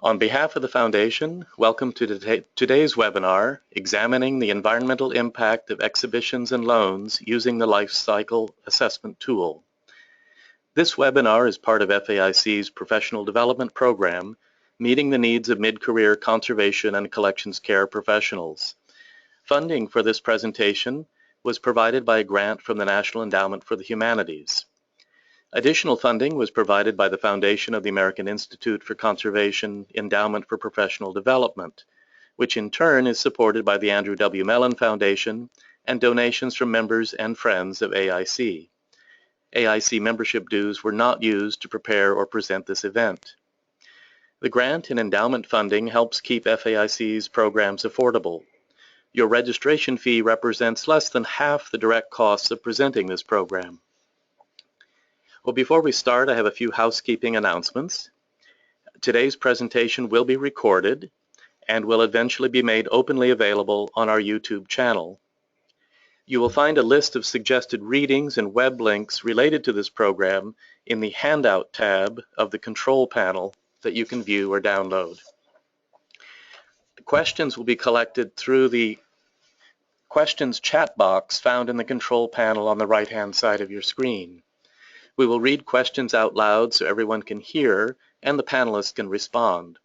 On behalf of the Foundation, welcome to today's webinar, Examining the Environmental Impact of Exhibitions and Loans Using the Life Cycle Assessment Tool. This webinar is part of FAIC's Professional Development Program, meeting the needs of mid-career conservation and collections care professionals. Funding for this presentation was provided by a grant from the National Endowment for the Humanities. Additional funding was provided by the Foundation of the American Institute for Conservation Endowment for Professional Development, which in turn is supported by the Andrew W. Mellon Foundation and donations from members and friends of AIC. AIC membership dues were not used to prepare or present this event. The grant and endowment funding helps keep FAIC's programs affordable. Your registration fee represents less than half the direct costs of presenting this program. Well, before we start, I have a few housekeeping announcements. Today's presentation will be recorded and will eventually be made openly available on our YouTube channel. You will find a list of suggested readings and web links related to this program in the Handout tab of the control panel that you can view or download. The questions will be collected through the questions chat box found in the control panel on the right-hand side of your screen. We will read questions out loud so everyone can hear and the panelists can respond.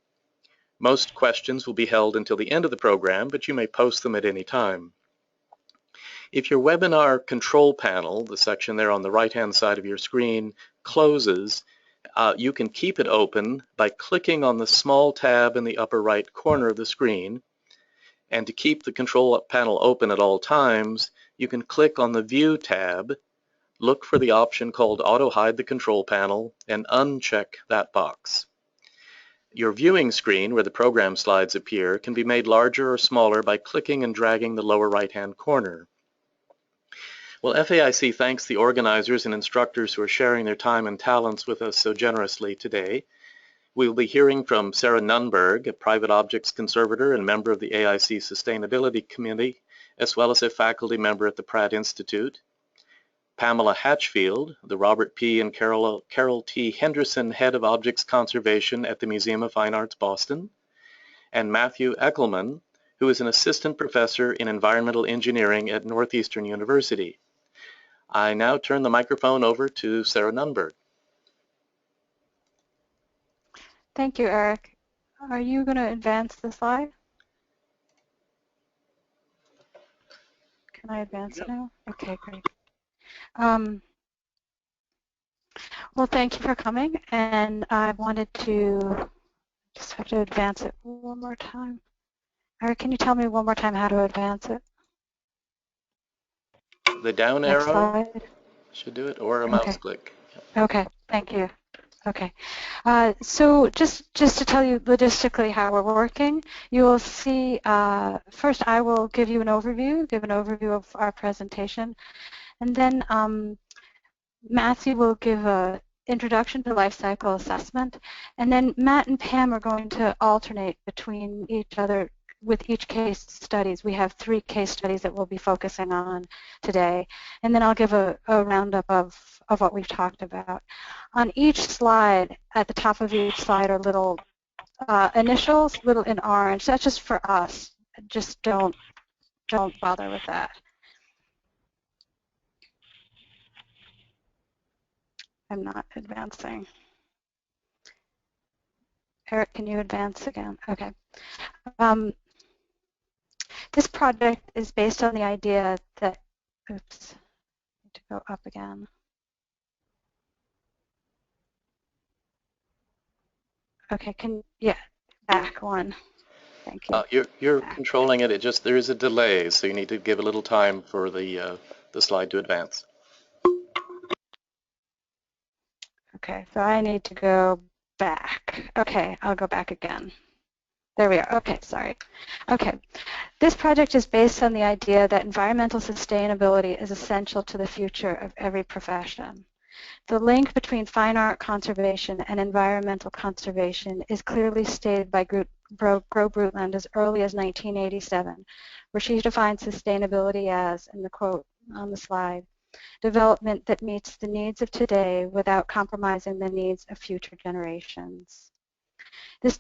Most questions will be held until the end of the program, but you may post them at any time. If your webinar control panel, the section there on the right-hand side of your screen, closes, you can keep it open by clicking on the small tab in the upper right corner of the screen. And to keep the control panel open at all times, you can click on the View tab, look for the option called Auto Hide the Control Panel, and uncheck that box. Your viewing screen, where the program slides appear, can be made larger or smaller by clicking and dragging the lower right-hand corner. Well, FAIC thanks the organizers and instructors who are sharing their time and talents with us so generously today. We will be hearing from Sarah Nunberg, a private objects conservator and member of the AIC Sustainability Committee, as well as a faculty member at the Pratt Institute. Pamela Hatchfield, the Robert P. and Carol T. Henderson Head of Objects Conservation at the Museum of Fine Arts, Boston, and Matthew Eckelman, who is an assistant professor in environmental engineering at Northeastern University. I now turn the microphone over to Sarah Nunberg. Thank you, Eric. Are you going to advance the slide? Can I advance it now? Okay, great. Well, thank you for coming, and I wanted to just have to advance it one more time. Eric, can you tell me one more time how to advance it? The down Next arrow slide. should do it, or a mouse click. Okay, thank you. Okay, so just to tell you logistically how we're working, you will see, first I will give you an overview, of our presentation, and then Matthew will give an introduction to life cycle assessment, and then Matt and Pam are going to alternate between each other with each case studies. We have 3 case studies that we'll be focusing on today, and then I'll give a roundup of what we've talked about. On each slide, at the top of each slide are little initials, little in orange. That's just for us. Just don't bother with that. I'm not advancing. Eric, can you advance again? Okay. This project is based on the idea that, oops, I need to go up again. Okay, back one. Thank you. You're controlling it. There is a delay, so you need to give a little time for the slide to advance. Okay, so I need to go back. Okay, I'll go back again. There we are. Okay, sorry. Okay, this project is based on the idea that environmental sustainability is essential to the future of every profession. The link between fine art conservation and environmental conservation is clearly stated by Gro Brundtland as early as 1987, where she defined sustainability as, in the quote on the slide, development that meets the needs of today without compromising the needs of future generations. This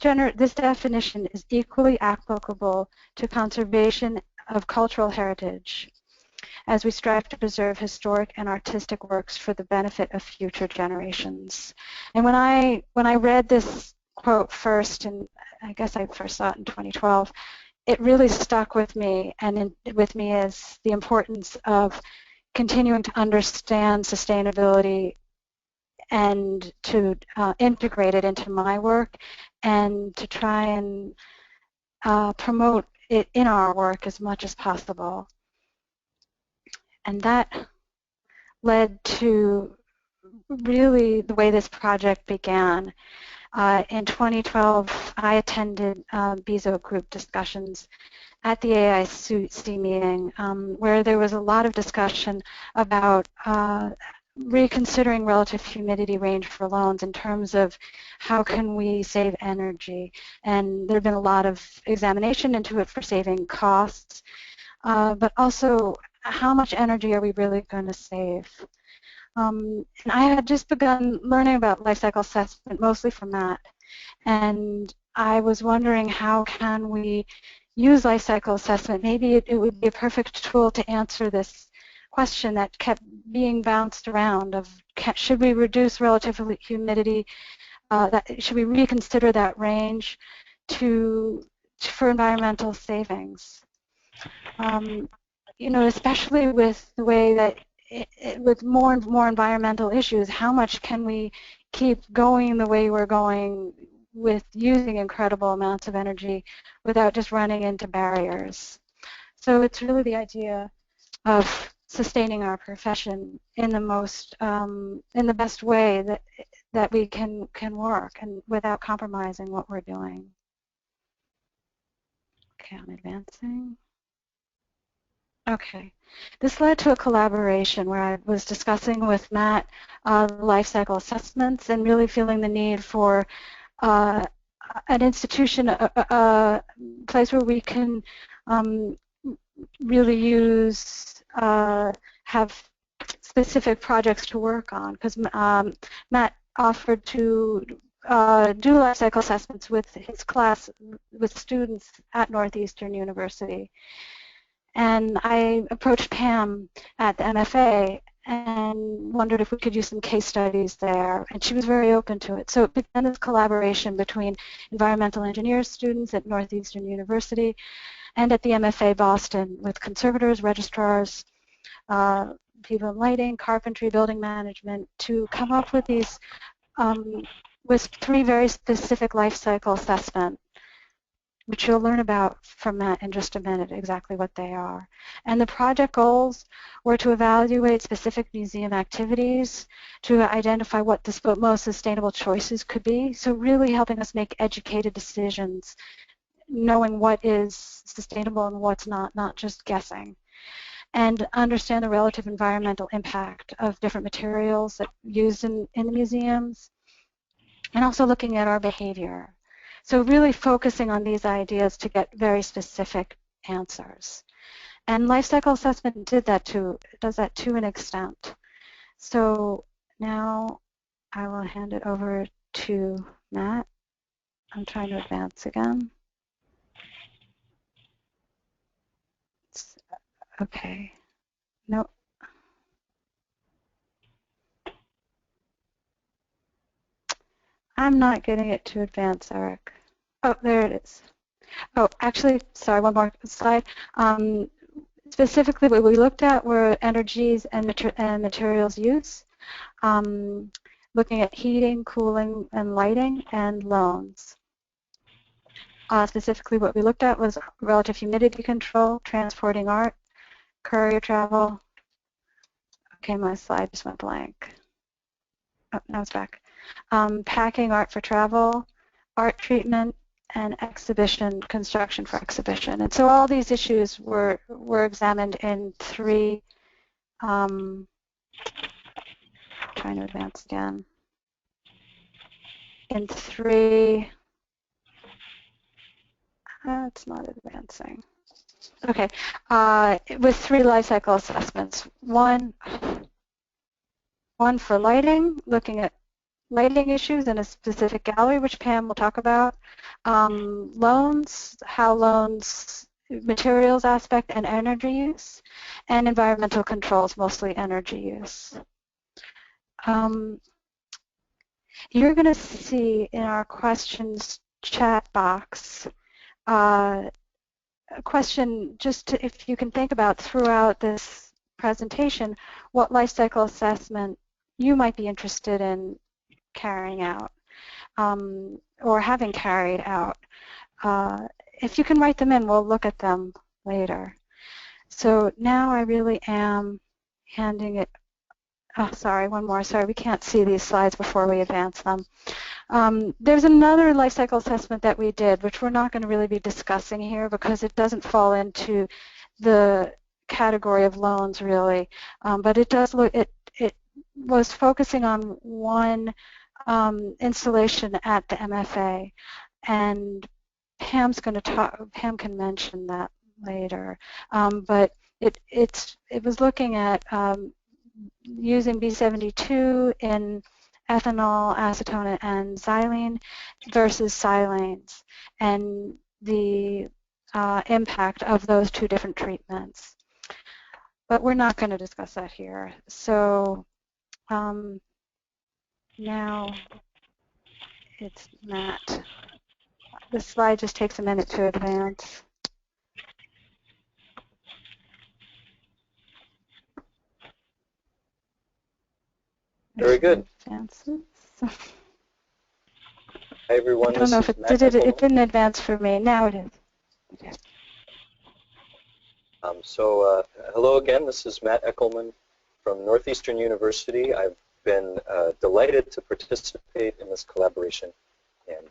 definition is equally applicable to conservation of cultural heritage as we strive to preserve historic and artistic works for the benefit of future generations. And when I read this quote first, and I guess I first saw it in 2012, it really stuck with me, and with me is the importance of continuing to understand sustainability and to integrate it into my work and to try and promote it in our work as much as possible. And that led to really the way this project began. In 2012, I attended BISO group discussions at the AIC meeting, where there was a lot of discussion about reconsidering relative humidity range for loans in terms of how can we save energy. And there have been a lot of examination into it for saving costs, but also how much energy are we really going to save. And I had just begun learning about life cycle assessment mostly from that. And I was wondering how can we use life cycle assessment. Maybe it would be a perfect tool to answer this question that kept being bounced around of should we reduce relative humidity, should we reconsider that range for environmental savings. You know, especially with the way that with more and more environmental issues, how much can we keep going the way we're going with using incredible amounts of energy without just running into barriers? So it's really the idea of sustaining our profession in the best way that we can work and without compromising what we're doing. Okay, I'm advancing. Okay. This led to a collaboration where I was discussing with Matt life cycle assessments and really feeling the need for an institution, a place where we can really have specific projects to work on, because Matt offered to do life cycle assessments with his class, with students at Northeastern University. And I approached Pam at the MFA and wondered if we could use some case studies there, and she was very open to it. So it began this collaboration between environmental engineers students at Northeastern University and at the MFA Boston with conservators, registrars, people in lighting, carpentry, building management, to come up with these with 3 very specific life cycle assessments, which you'll learn about from Matt in just a minute, exactly what they are. And the project goals were to evaluate specific museum activities, to identify what the most sustainable choices could be, so really helping us make educated decisions, knowing what is sustainable and what's not just guessing, and understand the relative environmental impact of different materials that used in the museums, and also looking at our behavior. So really focusing on these ideas to get very specific answers. And life cycle assessment does that to an extent. So now I will hand it over to Matt. I'm trying to advance again. Okay. Nope. I'm not getting it to advance, Eric. Oh, there it is. Oh, actually, sorry, one more slide. Specifically, what we looked at were energies and materials use, looking at heating, cooling, and lighting, and loans. Specifically, what we looked at was relative humidity control, transporting art, courier travel. Okay, my slide just went blank. Oh, now it's back. Packing art for travel, art treatment, and exhibition, construction for exhibition. And so all these issues were examined in 3, trying to advance again, in 3, it's not advancing. Okay, with 3 life cycle assessments. One for lighting, looking at lighting issues in a specific gallery, which Pam will talk about. Loans, how loans, materials aspect and energy use, and environmental controls, mostly energy use. You're going to see in our questions chat box a question just to, if you can think about throughout this presentation what life cycle assessment you might be interested in carrying out or having carried out. If you can write them in, we'll look at them later. So now I really am handing it, oh, sorry, one more. Sorry, we can't see these slides before we advance them. There's another life cycle assessment that we did, which we're not going to really be discussing here because it doesn't fall into the category of loans really, but it does look, it was focusing on one installation at the MFA, and Pam's going to talk, Pam can mention that later, but it was looking at using B72 in ethanol, acetone, and xylene versus silanes, and the impact of those two different treatments. But we're not going to discuss that here. So now it's Matt. The slide just takes a minute to advance. Very good. Advances. Hi everyone, I don't know if it did. It didn't advance for me. Now it is. Okay. Hello again. This is Matt Eckelman from Northeastern University. I've been delighted to participate in this collaboration, and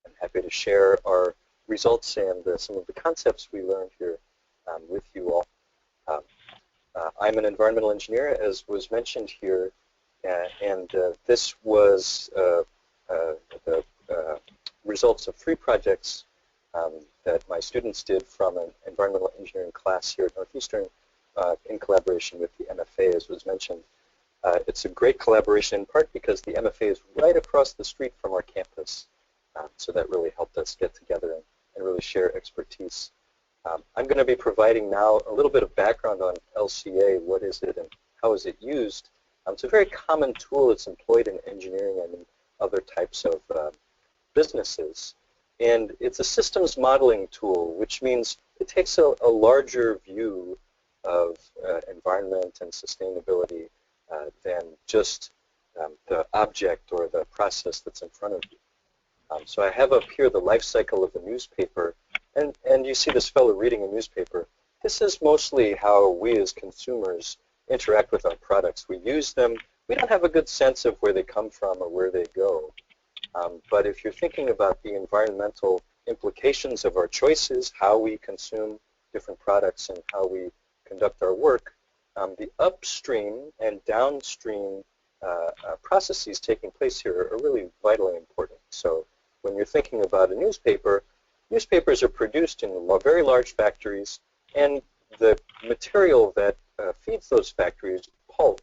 I'm happy to share our results and some of the concepts we learned here with you all. I'm an environmental engineer, as was mentioned here, and this was the results of 3 projects that my students did from an environmental engineering class here at Northeastern in collaboration with the MFA, as was mentioned. It's a great collaboration in part because the MFA is right across the street from our campus, so that really helped us get together and really share expertise. I'm going to be providing now a little bit of background on LCA. What is it and how is it used? It's a very common tool. It's employed in engineering and in other types of businesses. And it's a systems modeling tool, which means it takes a larger view of environment and sustainability than just the object or the process that's in front of you. So I have up here the life cycle of a newspaper, and you see this fellow reading a newspaper. This is mostly how we as consumers interact with our products. We use them. We don't have a good sense of where they come from or where they go. But if you're thinking about the environmental implications of our choices, how we consume different products and how we conduct our work, the upstream and downstream processes taking place here are really vitally important. So when you're thinking about a newspaper, newspapers are produced in very large factories, and the material that feeds those factories, pulp,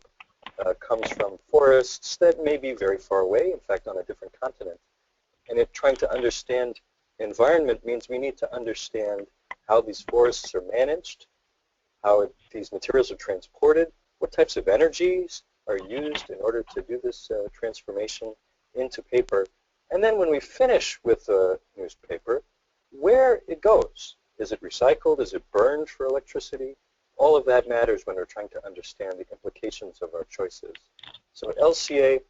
comes from forests that may be very far away, in fact on a different continent. And trying to understand environment means we need to understand how these forests are managed, how these materials are transported, what types of energies are used in order to do this transformation into paper. And then when we finish with the newspaper, where it goes. Is it recycled? Is it burned for electricity? All of that matters when we're trying to understand the implications of our choices. So LCA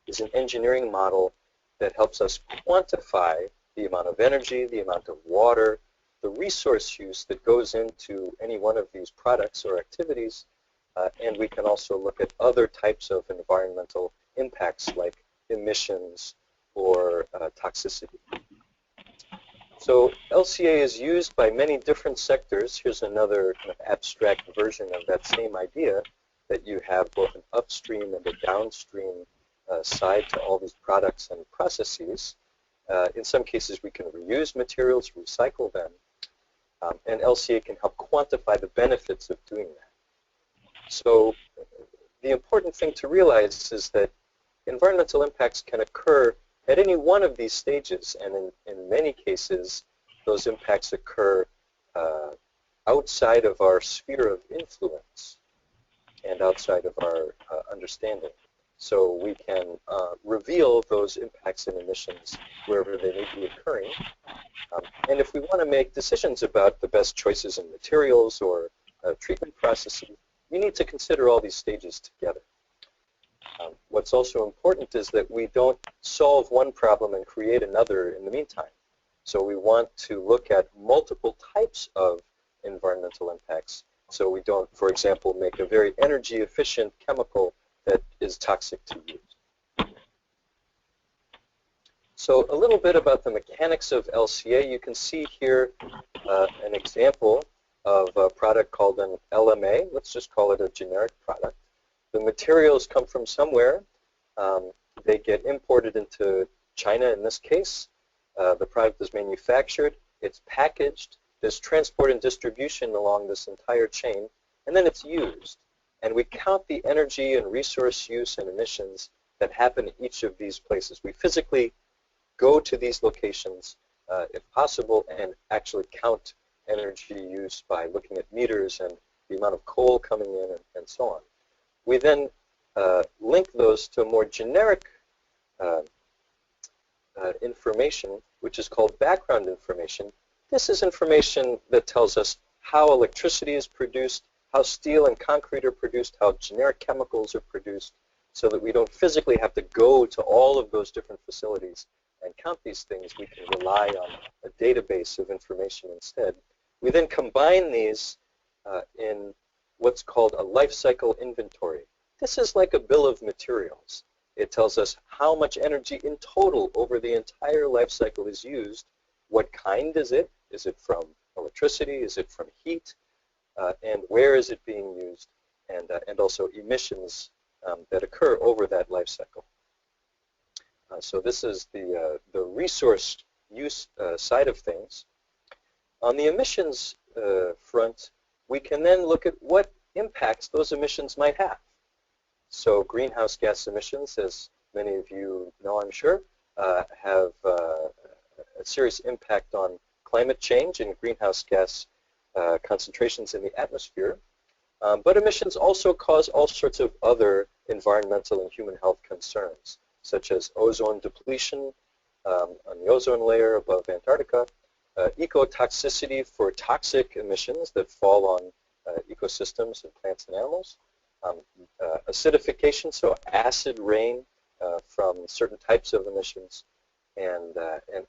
is an engineering model that helps us quantify the amount of energy, the amount of water, the resource use that goes into any one of these products or activities, and we can also look at other types of environmental impacts like emissions or toxicity. So LCA is used by many different sectors. Here's another kind of abstract version of that same idea, that you have both an upstream and a downstream side to all these products and processes. In some cases, we can reuse materials, recycle them, and LCA can help quantify the benefits of doing that. So the important thing to realize is that environmental impacts can occur at any one of these stages, and in many cases, those impacts occur outside of our sphere of influence and outside of our understanding. So we can reveal those impacts and emissions wherever they may be occurring. And if we want to make decisions about the best choices in materials or treatment processes, we need to consider all these stages together. What's also important is that we don't solve one problem and create another in the meantime. So we want to look at multiple types of environmental impacts. So we don't, for example, make a very energy efficient chemical that is toxic to use. So a little bit about the mechanics of LCA. You can see here an example of a product called an LMA. Let's just call it a generic product. The materials come from somewhere. They get imported into China in this case. The product is manufactured. It's packaged. There's transport and distribution along this entire chain. And then it's used. And we count the energy and resource use and emissions that happen in each of these places. We physically go to these locations, if possible, and actually count energy use by looking at meters and the amount of coal coming in and so on. We then link those to more generic information, which is called background information. This is information that tells us how electricity is produced, how steel and concrete are produced, how generic chemicals are produced, so that we don't physically have to go to all of those different facilities and count these things. We can rely on a database of information instead. We then combine these in what's called a life cycle inventory. This is like a bill of materials. It tells us how much energy in total over the entire life cycle is used. What kind is it? Is it from electricity? Is it from heat? And where is it being used? And also emissions that occur over that life cycle. So this is the resource use side of things. On the emissions front, we can then look at what impacts those emissions might have. So greenhouse gas emissions, as many of you know, I'm sure, have a serious impact on climate change and greenhouse gas concentrations in the atmosphere. But emissions also cause all sorts of other environmental and human health concerns, such as ozone depletion on the ozone layer above Antarctica, ecotoxicity for toxic emissions that fall on ecosystems and plants and animals, acidification, so acid rain from certain types of emissions, and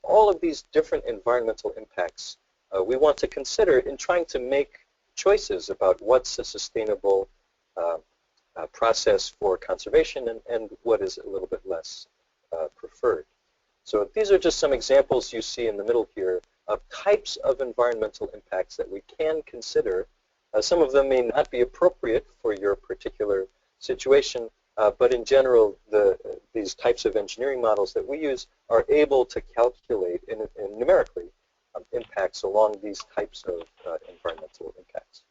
all of these different environmental impacts we want to consider in trying to make choices about what's a sustainable process for conservation and what is a little bit less preferred. So these are just some examples you see in the middle here of types of environmental impacts that we can consider. Some of them may not be appropriate for your particular situation, but in general, these types of engineering models that we use are able to calculate in numerically impacts along these types of environmental impacts.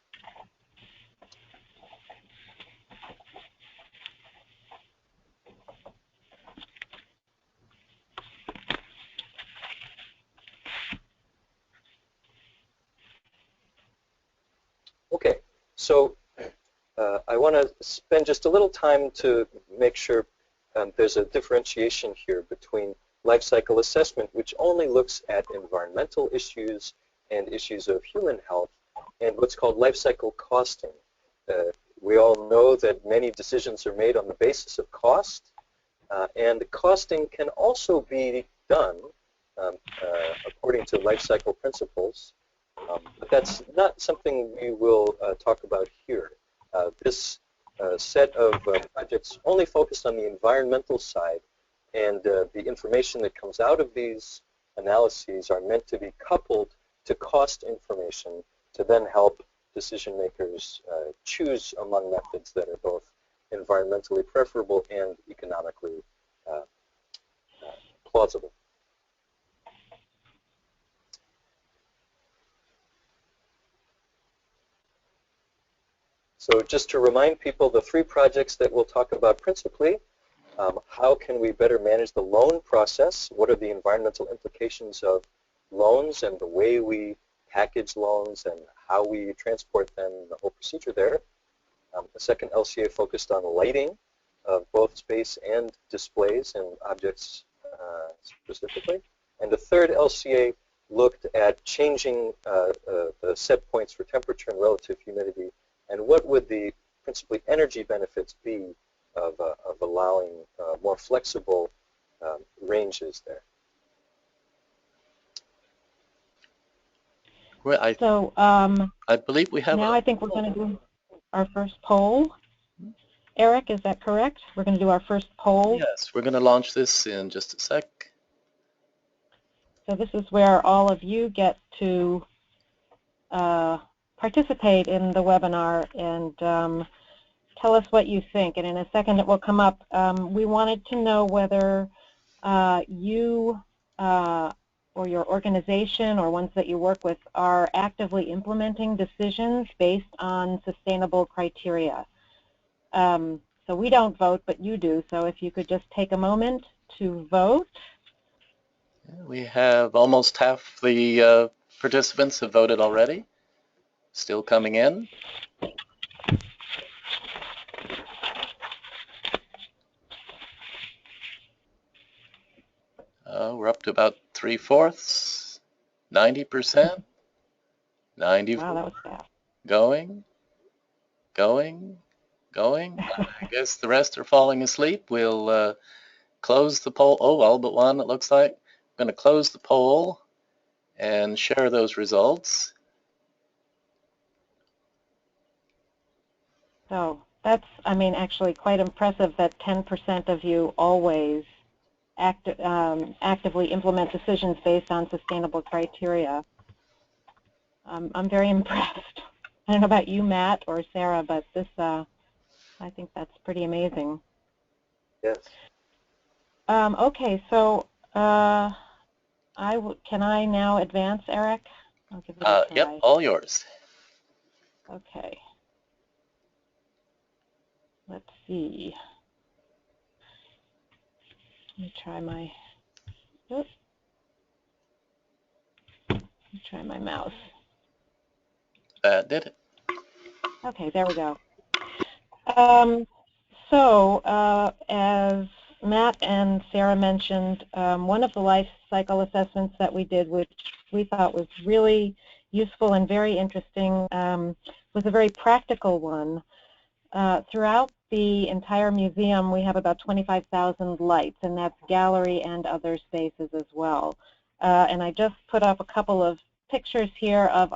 Okay, so I want to spend just a little time to make sure there's a differentiation here between life cycle assessment, which only looks at environmental issues and issues of human health, and what's called life cycle costing. We all know that many decisions are made on the basis of cost, and costing can also be done according to life cycle principles, but that's not something we will talk about here. This set of projects only focused on the environmental side, and the information that comes out of these analyses are meant to be coupled to cost information to then help decision makers choose among methods that are both environmentally preferable and economically plausible. So just to remind people, the three projects that we'll talk about principally How can we better manage the loan process? What are the environmental implications of loans and the way we package loans and how we transport them, the whole procedure there. The second LCA focused on lighting of both space and displays and objects specifically. And the third LCA looked at changing the set points for temperature and relative humidity, and what would the principally energy benefits be of allowing more flexible ranges there. Well, I believe we have. Now I think we're going to do our first poll. Eric, is that correct? We're going to do our first poll. Yes, we're going to launch this in just a sec. So this is where all of you get to participate in the webinar and tell us what you think. And in a second it will come up. We wanted to know whether you or your organization or ones that you work with are actively implementing decisions based on sustainable criteria. So we don't vote, but you do. So if you could just take a moment to vote. We have almost half the participants have voted already. Still coming in. We're up to about 3/4, 90%, 90. Wow, that was fast. Going. I guess the rest are falling asleep. We'll close the poll. Oh, all but one, it looks like. I'm going to close the poll and share those results. So that's, I mean, actually quite impressive that 10% of you always actively implement decisions based on sustainable criteria. I'm very impressed. I don't know about you, Matt or Sarah, but this, I think that's pretty amazing. Yes. Okay, so can I now advance, Eric? I'll give it a try. Yep, all yours. Okay. Let's see. Let me try my. Oops. Let me try my mouse. That did it. Okay, there we go. As Matt and Sarah mentioned, one of the life cycle assessments that we did, which we thought was really useful and very interesting, was a very practical one. Throughout the entire museum, we have about 25,000 lights, and that's gallery and other spaces as well. And I just put up a couple of pictures here of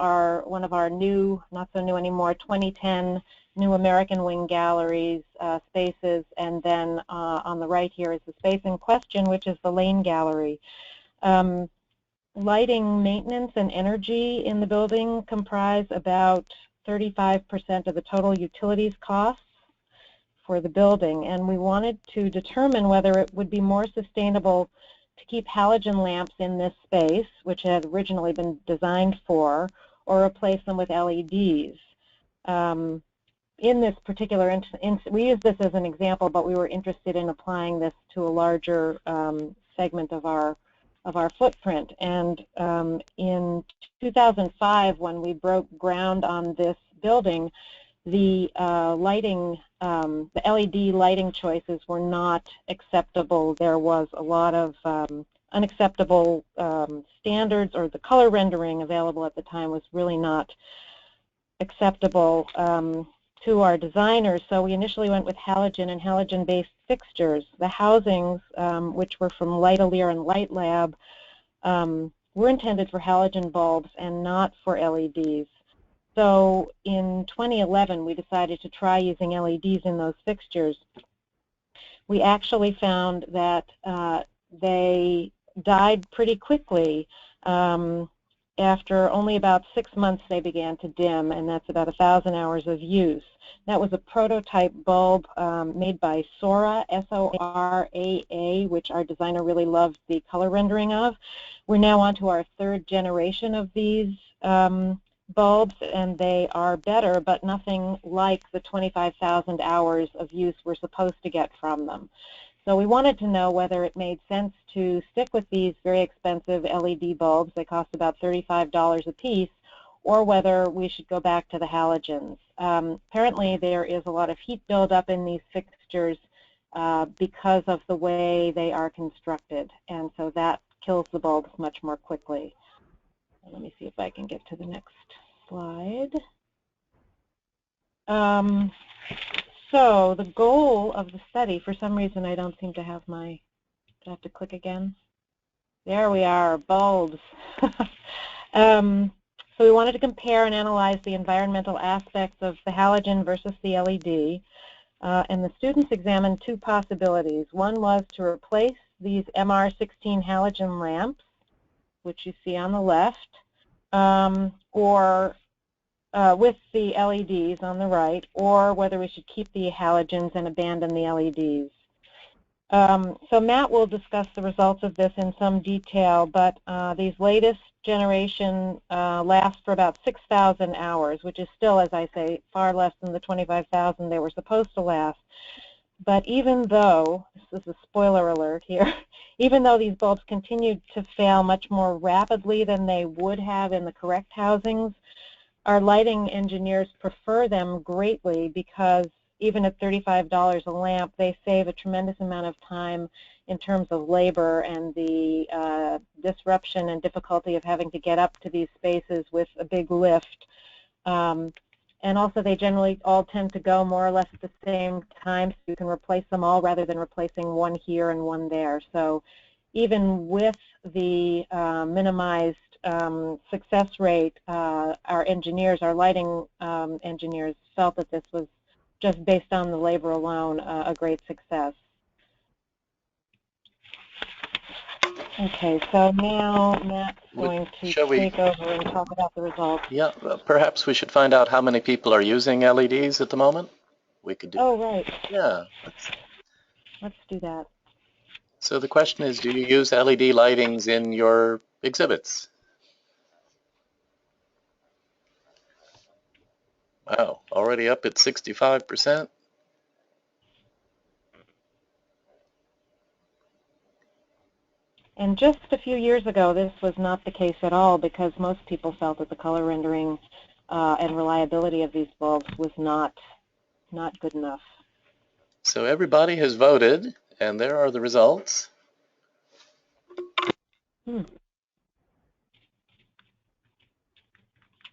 one of our new, not so new anymore, 2010 New American Wing Galleries spaces, and then on the right here is the space in question, which is the Lane Gallery. Lighting maintenance and energy in the building comprise about 35% of the total utilities costs for the building, and we wanted to determine whether it would be more sustainable to keep halogen lamps in this space, which had originally been designed for, or replace them with LEDs. In this particular instance, we use this as an example, but we were interested in applying this to a larger segment of our footprint. And in 2005, when we broke ground on this building, the the LED lighting choices were not acceptable. There was a lot of unacceptable standards, or the color rendering available at the time was really not acceptable to our designers. So we initially went with halogen and halogen-based fixtures. The housings, which were from Lightalier and Light Lab, were intended for halogen bulbs and not for LEDs. So in 2011, we decided to try using LEDs in those fixtures. We actually found that they died pretty quickly. After only about 6 months, they began to dim, and that's about 1,000 hours of use. That was a prototype bulb made by Sora, S-O-R-A-A, which our designer really loved the color rendering of. We're now on to our third generation of these bulbs, and they are better, but nothing like the 25,000 hours of use we're supposed to get from them. So we wanted to know whether it made sense to stick with these very expensive LED bulbs. They cost about $35 a piece, or whether we should go back to the halogens. Apparently there is a lot of heat buildup in these fixtures because of the way they are constructed, and so that kills the bulbs much more quickly. Let me see if I can get to the next slide. So the goal of the study, for some reason I don't seem to have my, do I have to click again? There we are, bulbs. So we wanted to compare and analyze the environmental aspects of the halogen versus the LED. And the students examined two possibilities. One was to replace these MR16 halogen lamps, which you see on the left, or with the LEDs on the right, or whether we should keep the halogens and abandon the LEDs. So Matt will discuss the results of this in some detail, but these latest generation last for about 6,000 hours, which is still, as I say, far less than the 25,000 they were supposed to last. But even though, this is a spoiler alert here, even though these bulbs continued to fail much more rapidly than they would have in the correct housings, our lighting engineers prefer them greatly because even at $35 a lamp, they save a tremendous amount of time in terms of labor and the disruption and difficulty of having to get up to these spaces with a big lift. And also they generally all tend to go more or less at the same time, so you can replace them all rather than replacing one here and one there. So even with the minimized success rate, our engineers, our lighting engineers felt that this was, just based on the labor alone, a great success. Okay, so now Matt's going to take over and talk about the results. Yeah, perhaps we should find out how many people are using LEDs at the moment. We could do. Oh, right. Yeah. Let's do that. So the question is, do you use LED lightings in your exhibits? Wow, already up at 65%. And just a few years ago, this was not the case at all, because most people felt that the color rendering and reliability of these bulbs was not good enough. So everybody has voted, and there are the results.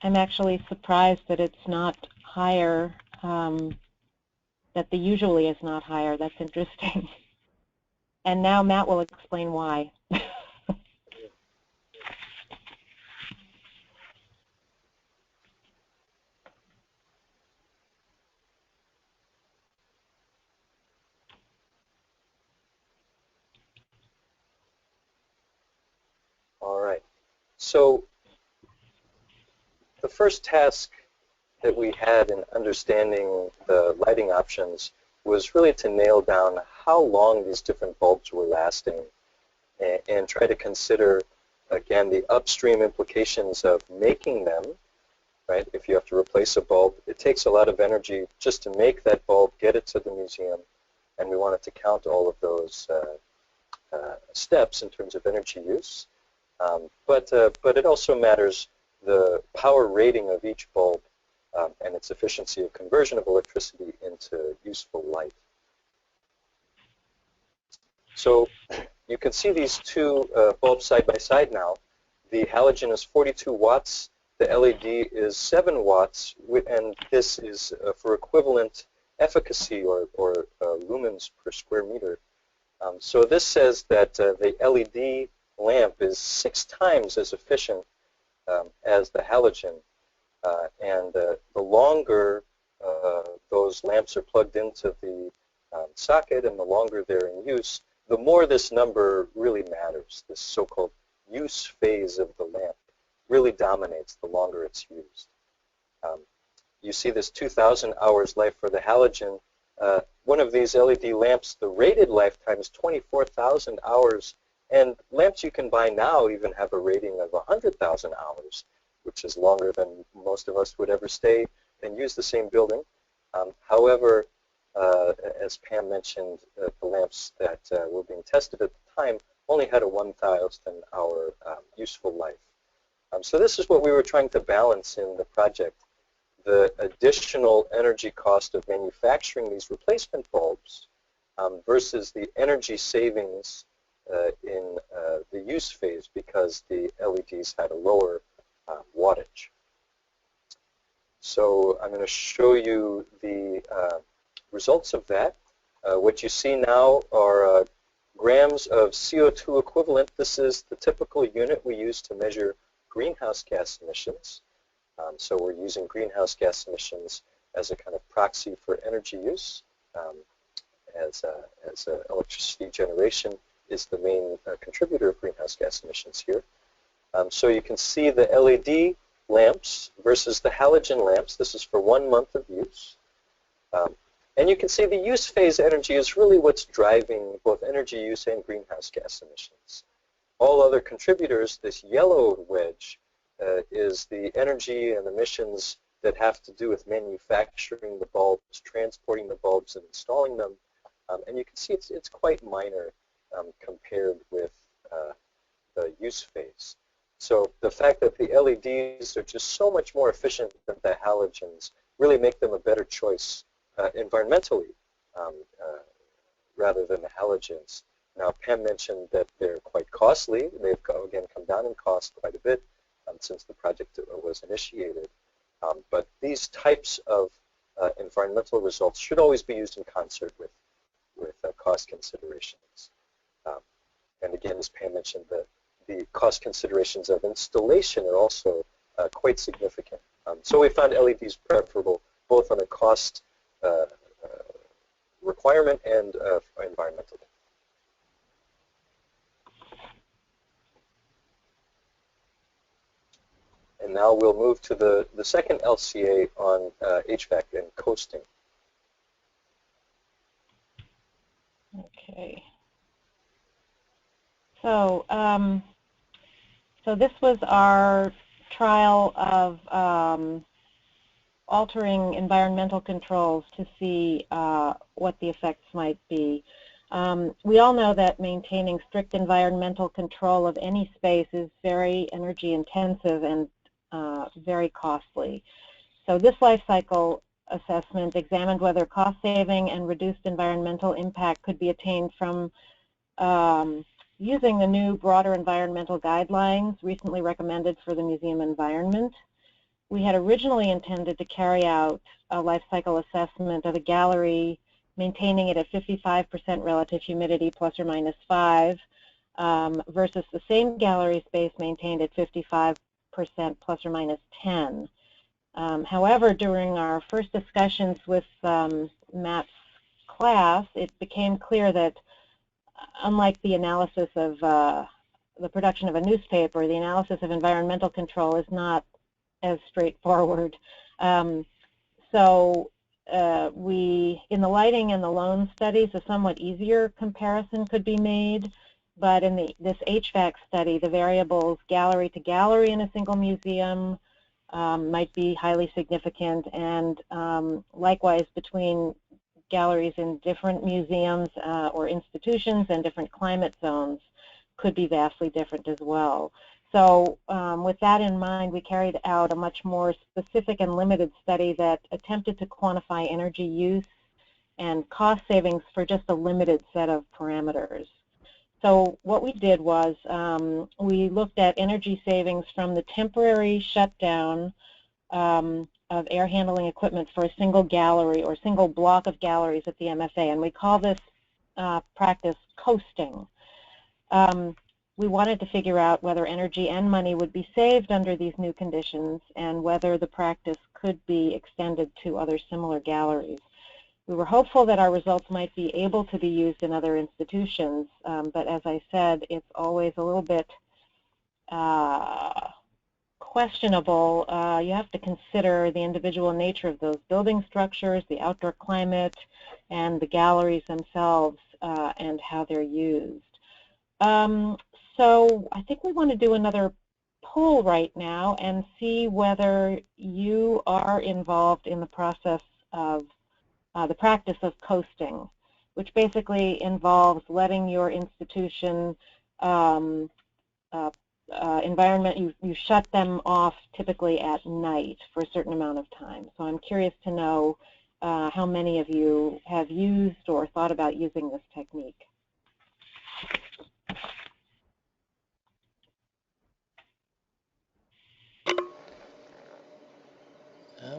I'm actually surprised that it's not higher, that the usually is not higher. That's interesting. And now Matt will explain why. All right. So the first task that we had in understanding the lighting options was really to nail down how long these different bulbs were lasting and try to consider, again, the upstream implications of making them, right? If you have to replace a bulb, it takes a lot of energy just to make that bulb, get it to the museum, and we wanted to count all of those steps in terms of energy use. But it also matters the power rating of each bulb and its efficiency of conversion of electricity into useful light. So you can see these two bulbs side by side now. The halogen is 42 watts, the LED is 7 watts, and this is for equivalent efficacy or lumens per square meter. So this says that the LED lamp is 6 times as efficient as the halogen. And the longer those lamps are plugged into the socket and the longer they're in use, the more this number really matters. This so-called use phase of the lamp really dominates the longer it's used. You see this 2,000 hours life for the halogen. One of these LED lamps, the rated lifetime is 24,000 hours, and lamps you can buy now even have a rating of 100,000 hours, which is longer than most of us would ever stay and use the same building. However, as Pam mentioned, the lamps that were being tested at the time only had a 1,000 hour useful life. So this is what we were trying to balance in the project: the additional energy cost of manufacturing these replacement bulbs versus the energy savings in the use phase, because the LEDs had a lower wattage. So I'm going to show you the results of that. What you see now are grams of CO2 equivalent. This is the typical unit we use to measure greenhouse gas emissions. So we're using greenhouse gas emissions as a kind of proxy for energy use, as electricity generation is the main contributor of greenhouse gas emissions here. So you can see the LED lamps versus the halogen lamps. This is for 1 month of use. And you can see the use phase energy is really what's driving both energy use and greenhouse gas emissions. All other contributors, this yellow wedge, is the energy and emissions that have to do with manufacturing the bulbs, transporting the bulbs, and installing them. And you can see it's quite minor compared with the use phase. So the fact that the LEDs are just so much more efficient than the halogens really make them a better choice environmentally rather than the halogens. Now, Pam mentioned that they're quite costly. They've, again, come down in cost quite a bit since the project was initiated. But these types of environmental results should always be used in concert with cost considerations. And again, as Pam mentioned, the cost considerations of installation are also quite significant. So we found LEDs preferable both on a cost requirement and environmental. And now we'll move to the second LCA on HVAC and coasting. Okay. So, so this was our trial of altering environmental controls to see what the effects might be. We all know that maintaining strict environmental control of any space is very energy intensive and very costly. So this life cycle assessment examined whether cost saving and reduced environmental impact could be attained from using the new broader environmental guidelines recently recommended for the museum environment. We had originally intended to carry out a life cycle assessment of a gallery, maintaining it at 55% relative humidity plus or minus 5, versus the same gallery space maintained at 55% plus or minus 10. However, during our first discussions with Matt's class, it became clear that unlike the analysis of the production of a newspaper, the analysis of environmental control is not as straightforward. So in the lighting and the loan studies, a somewhat easier comparison could be made. But in this HVAC study, the variables gallery to gallery in a single museum might be highly significant, and likewise between galleries in different museums or institutions and different climate zones could be vastly different as well. So with that in mind, we carried out a much more specific and limited study that attempted to quantify energy use and cost savings for just a limited set of parameters. So what we did was we looked at energy savings from the temporary shutdown of air handling equipment for a single gallery or single block of galleries at the MFA, and we call this practice coasting. We wanted to figure out whether energy and money would be saved under these new conditions and whether the practice could be extended to other similar galleries. We were hopeful that our results might be able to be used in other institutions, but as I said, it's always a little bit questionable. You have to consider the individual nature of those building structures, the outdoor climate, and the galleries themselves and how they're used. So I think we want to do another poll right now and see whether you are involved in the process of the practice of coasting, which basically involves letting your institution environment, you shut them off typically at night for a certain amount of time. So I'm curious to know how many of you have used or thought about using this technique.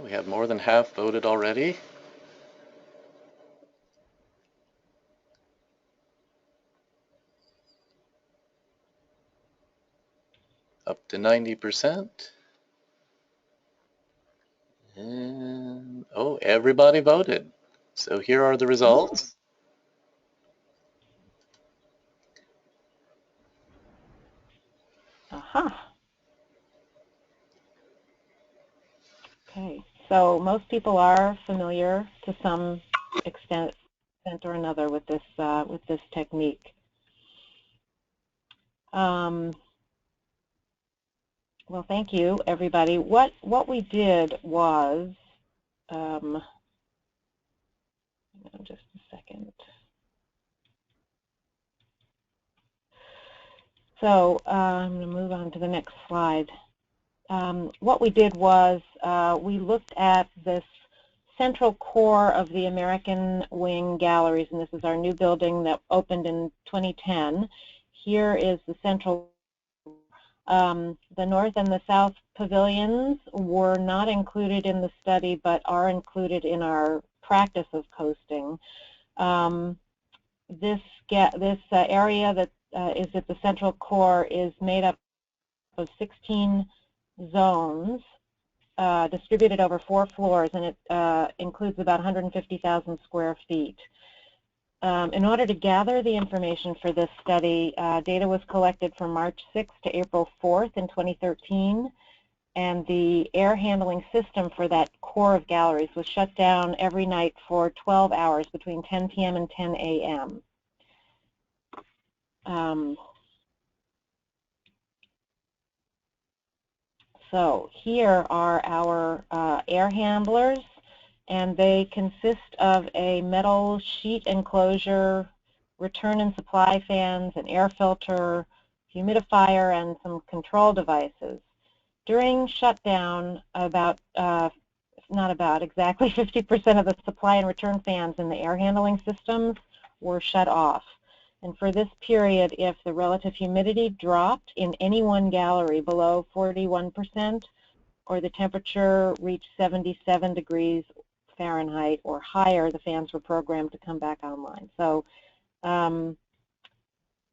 We have more than half voted already. Up to 90%. And, oh, everybody voted. So here are the results. Aha. Okay, so most people are familiar to some extent or another with this technique. Well, thank you, everybody. What we did was, just a second. So I'm going to move on to the next slide. What we did was we looked at this central core of the American Wing galleries, and this is our new building that opened in 2010. Here is the central. The north and the south pavilions were not included in the study, but are included in our practice of coasting. This area that is at the central core is made up of 16 zones distributed over 4 floors, and it includes about 150,000 square feet. In order to gather the information for this study, data was collected from March 6th to April 4th in 2013, and the air handling system for that core of galleries was shut down every night for 12 hours between 10 p.m. and 10 a.m. So here are our air handlers, and they consist of a metal sheet enclosure, return and supply fans, an air filter, humidifier, and some control devices. During shutdown, exactly 50% of the supply and return fans in the air handling systems were shut off. And for this period, if the relative humidity dropped in any one gallery below 41%, or the temperature reached 77 degrees Fahrenheit or higher, the fans were programmed to come back online. So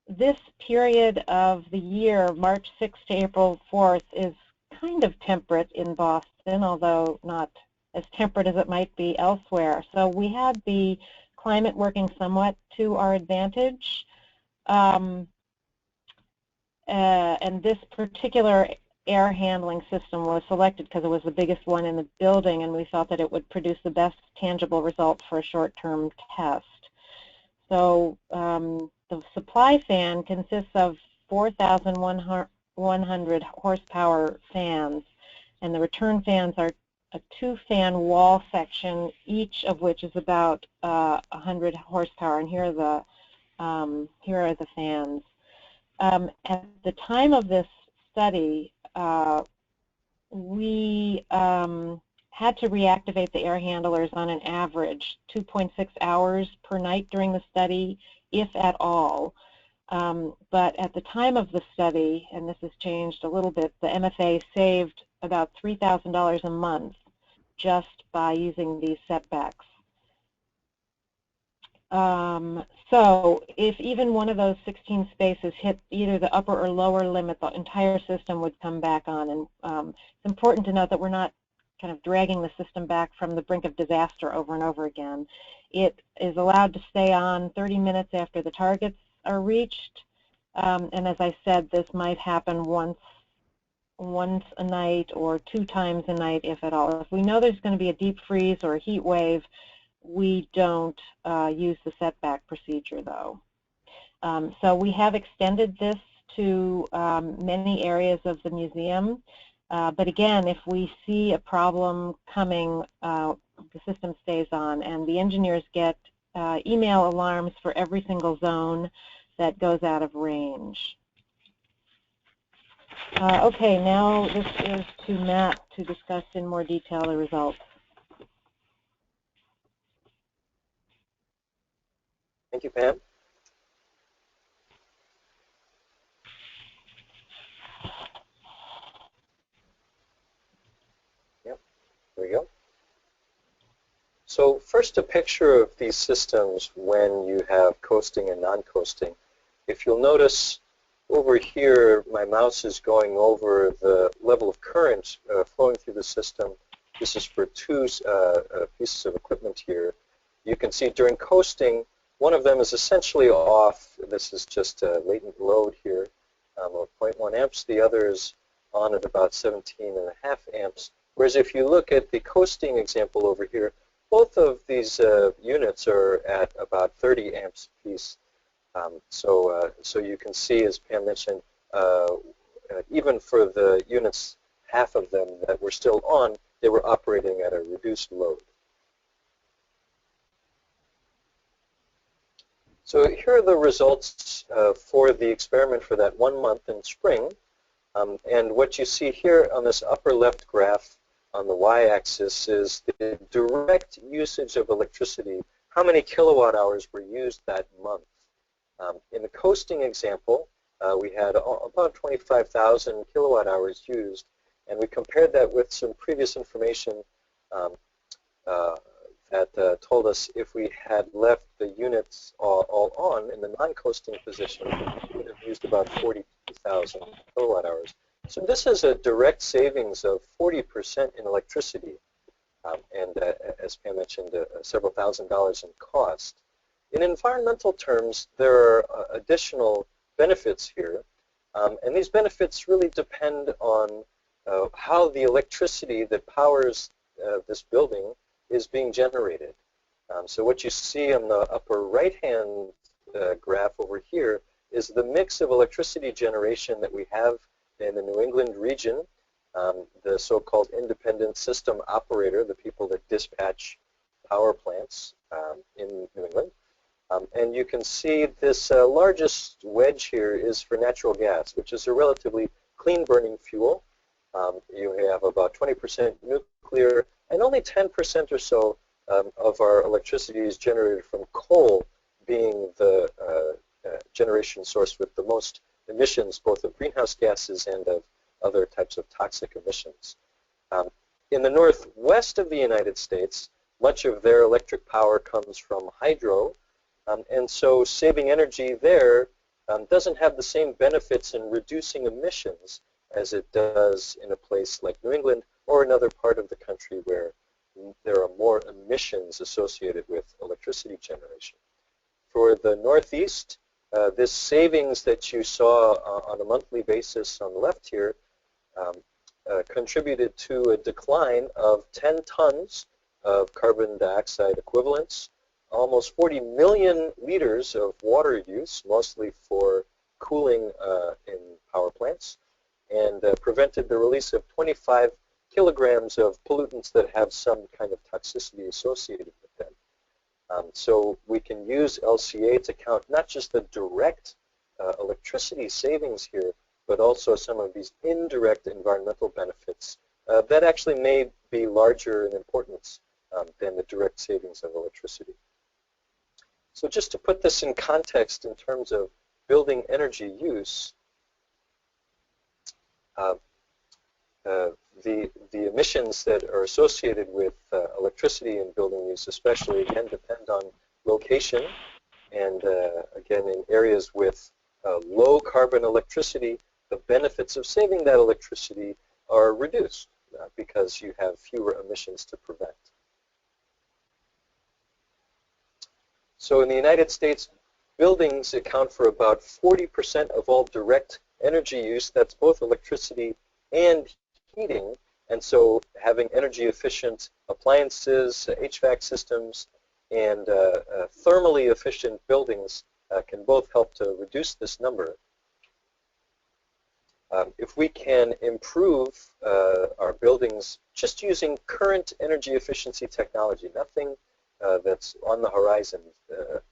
this period of the year, March 6th to April 4th, is kind of temperate in Boston, although not as temperate as it might be elsewhere. So we had the climate working somewhat to our advantage. And this particular air handling system was selected because it was the biggest one in the building, and we felt that it would produce the best tangible result for a short-term test. So the supply fan consists of 4,100 horsepower fans, and the return fans are a 2-fan wall section, each of which is about 100 horsepower. And here are the fans. At the time of this study, we had to reactivate the air handlers on an average 2.6 hours per night during the study, if at all. But at the time of the study, and this has changed a little bit, the MFA saved about $3,000 a month just by using these setbacks. So if even one of those 16 spaces hit either the upper or lower limit, the entire system would come back on. And it's important to note that we're not kind of dragging the system back from the brink of disaster over and over again. It is allowed to stay on 30 minutes after the targets are reached. And as I said, this might happen once a night or 2 times a night, if at all. If we know there's going to be a deep freeze or a heat wave, we don't use the setback procedure, though. So we have extended this to many areas of the museum. But again, if we see a problem coming, the system stays on, and the engineers get email alarms for every single zone that goes out of range. Okay, now this is to Matt to discuss in more detail the results. Thank you, Pam. Yep, there we go. So first, a picture of these systems when you have coasting and non-coasting. If you'll notice over here, my mouse is going over the level of current flowing through the system. This is for two pieces of equipment here. You can see during coasting, one of them is essentially off. This is just a latent load here of 0.1 amps. The other is on at about 17.5 amps. Whereas if you look at the coasting example over here, both of these units are at about 30 amps apiece. So you can see, as Pam mentioned, even for the units, half of them that were still on, they were operating at a reduced load. So here are the results for the experiment for that 1 month in spring. And what you see here on this upper left graph on the y-axis is the direct usage of electricity, how many kilowatt hours were used that month. In the coasting example, we had about 25,000 kilowatt hours used, and we compared that with some previous information that told us if we had left the units all on in the non-coasting position, we would have used about 42,000 kilowatt hours. So this is a direct savings of 40% in electricity, and as Pam mentioned, several $1,000s in cost. In environmental terms, there are additional benefits here, and these benefits really depend on how the electricity that powers this building is being generated. So what you see on the upper right-hand graph over here is the mix of electricity generation that we have in the New England region, the so-called independent system operator, the people that dispatch power plants in New England. And you can see this largest wedge here is for natural gas, which is a relatively clean-burning fuel. You have about 20% nuclear, and only 10% or so of our electricity is generated from coal, being the generation source with the most emissions, both of greenhouse gases and of other types of toxic emissions. In the northwest of the United States, much of their electric power comes from hydro, and so saving energy there doesn't have the same benefits in reducing emissions as it does in a place like New England or another part of the country where there are more emissions associated with electricity generation. For the Northeast, this savings that you saw on a monthly basis on the left here contributed to a decline of 10 tons of carbon dioxide equivalents, almost 40 million liters of water use, mostly for cooling in power plants, and prevented the release of 25 kilograms of pollutants that have some kind of toxicity associated with them. So we can use LCA to count not just the direct electricity savings here, but also some of these indirect environmental benefits that actually may be larger in importance than the direct savings of electricity. So just to put this in context in terms of building energy use, the emissions that are associated with electricity in building use especially, again, depend on location. And again, in areas with low carbon electricity, the benefits of saving that electricity are reduced because you have fewer emissions to prevent. So in the United States, buildings account for about 40% of all direct energy use. That's both electricity and heating. And so having energy efficient appliances, HVAC systems, and thermally efficient buildings can both help to reduce this number. If we can improve our buildings just using current energy efficiency technology, nothing that's on the horizon,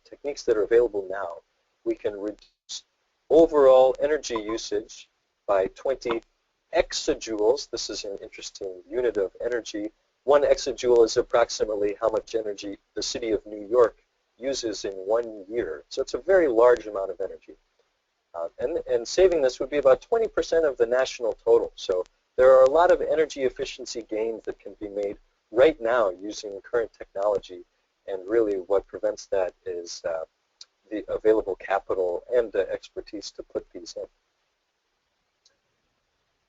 techniques that are available now, we can reduce overall energy usage by 20 exajoules. This is an interesting unit of energy. 1 exajoule is approximately how much energy the city of New York uses in 1 year. So it's a very large amount of energy. And saving this would be about 20% of the national total. So there are a lot of energy efficiency gains that can be made right now using current technology. And really what prevents that is the available capital and the expertise to put these in.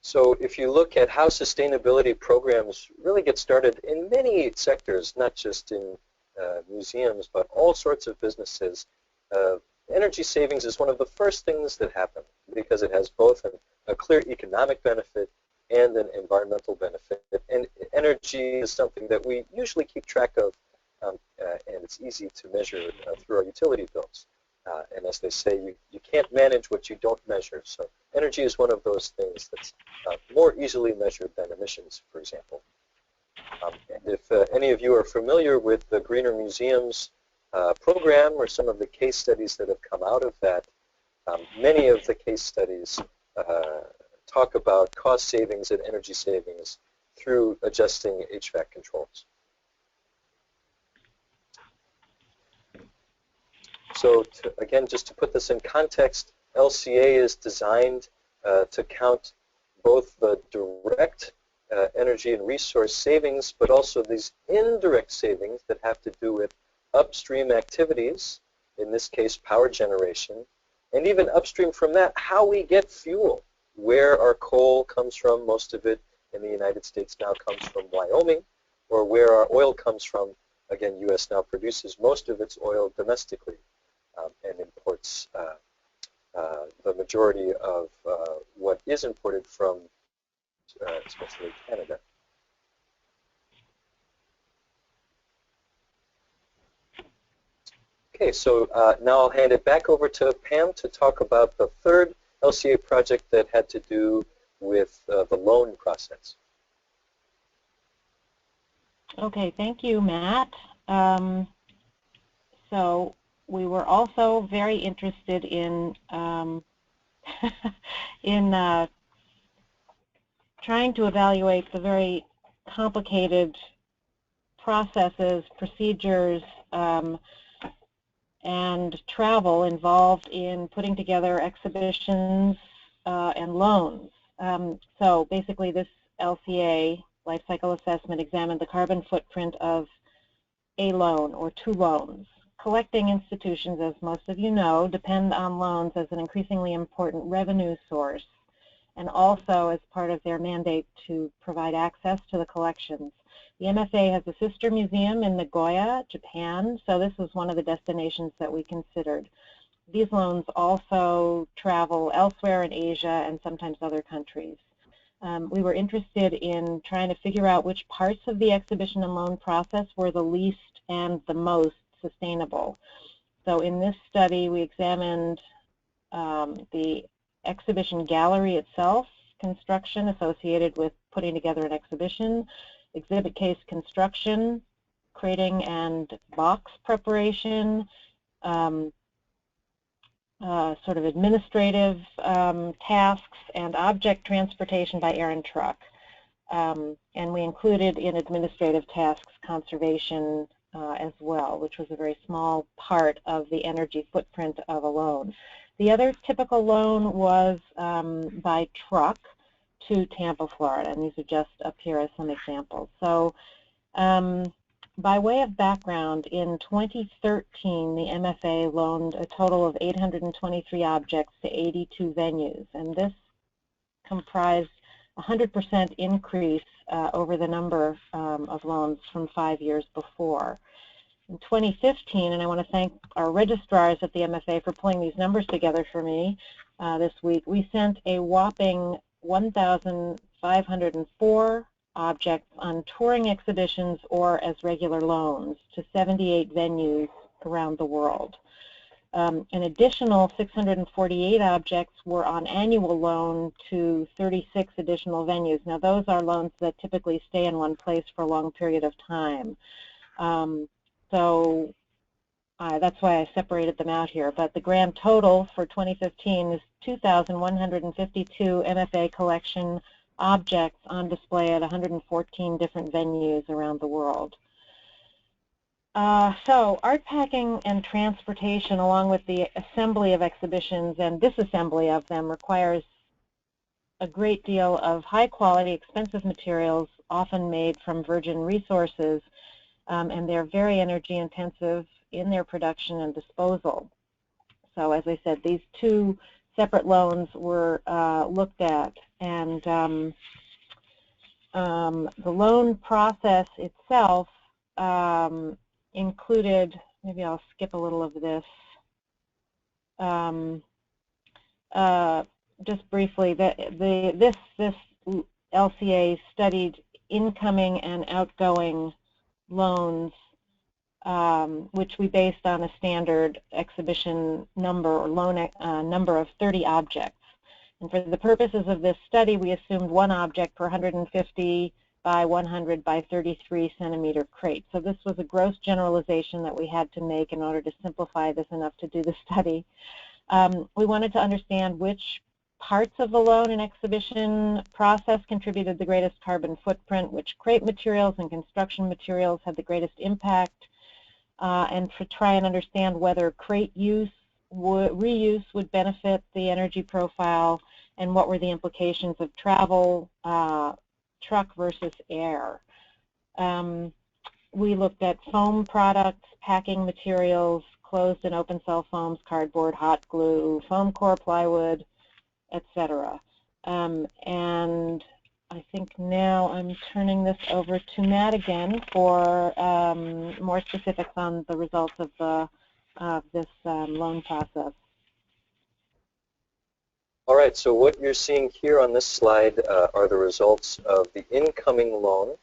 So if you look at how sustainability programs really get started in many sectors, not just in museums, but all sorts of businesses, energy savings is one of the first things that happen because it has both a clear economic benefit and an environmental benefit. And energy is something that we usually keep track of, and it's easy to measure through our utility bills. And as they say, you can't manage what you don't measure. So energy is one of those things that's more easily measured than emissions, for example. And if any of you are familiar with the Greener Museums program or some of the case studies that have come out of that, many of the case studies talk about cost savings and energy savings through adjusting HVAC controls. So again, just to put this in context, LCA is designed to count both the direct energy and resource savings, but also these indirect savings that have to do with upstream activities, in this case power generation, and even upstream from that, how we get fuel, where our coal comes from. Most of it in the United States now comes from Wyoming, or where our oil comes from. Again, U.S. now produces most of its oil domestically and imports the majority of what is imported from especially Canada. Okay, so now I'll hand it back over to Pam to talk about the third LCA project that had to do with the loan process. Okay, thank you, Matt. So we were also very interested in in trying to evaluate the very complicated processes, procedures, and travel involved in putting together exhibitions and loans. So basically this LCA, life cycle assessment, examined the carbon footprint of a loan or two loans. Collecting institutions, as most of you know, depend on loans as an increasingly important revenue source, and also as part of their mandate to provide access to the collections. The MFA has a sister museum in Nagoya, Japan, so this was one of the destinations that we considered. These loans also travel elsewhere in Asia and sometimes other countries. We were interested in trying to figure out which parts of the exhibition and loan process were the least and the most sustainable. So in this study, we examined the exhibition gallery itself, construction associated with putting together an exhibition, exhibit case construction, crating and box preparation, sort of administrative tasks, and object transportation by air and truck. And we included in administrative tasks conservation as well, which was a very small part of the energy footprint of a loan. The other typical loan was by truck to Tampa, Florida, and these are just up here as some examples. So by way of background, in 2013, the MFA loaned a total of 823 objects to 82 venues, and this comprised a 100% increase over the number of loans from 5 years before. In 2015, and I want to thank our registrars at the MFA for pulling these numbers together for me this week, we sent a whopping 1,504 objects on touring exhibitions or as regular loans to 78 venues around the world. An additional 648 objects were on annual loan to 36 additional venues. Now, those are loans that typically stay in one place for a long period of time. That's why I separated them out here. But the grand total for 2015 is 2,152 MFA collection objects on display at 114 different venues around the world. So art packing and transportation, along with the assembly of exhibitions and disassembly of them, requires a great deal of high-quality, expensive materials, often made from virgin resources, and they're very energy-intensive in their production and disposal. So, as I said, these two separate loans were looked at, and the loan process itself included, maybe I'll skip a little of this, just briefly, this LCA studied incoming and outgoing loans, which we based on a standard exhibition number or loan number of 30 objects. And for the purposes of this study, we assumed one object per 150 by 100 by 33 centimeter crate. So this was a gross generalization that we had to make in order to simplify this enough to do the study. We wanted to understand which parts of the loan and exhibition process contributed the greatest carbon footprint, which crate materials and construction materials had the greatest impact, and to try and understand whether crate reuse would benefit the energy profile, and what were the implications of travel, truck versus air. We looked at foam products, packing materials, closed and open cell foams, cardboard, hot glue, foam core plywood, etc. And I think now I'm turning this over to Matt again for more specifics on the results of this loan process. All right, so what you're seeing here on this slide are the results of the incoming loan.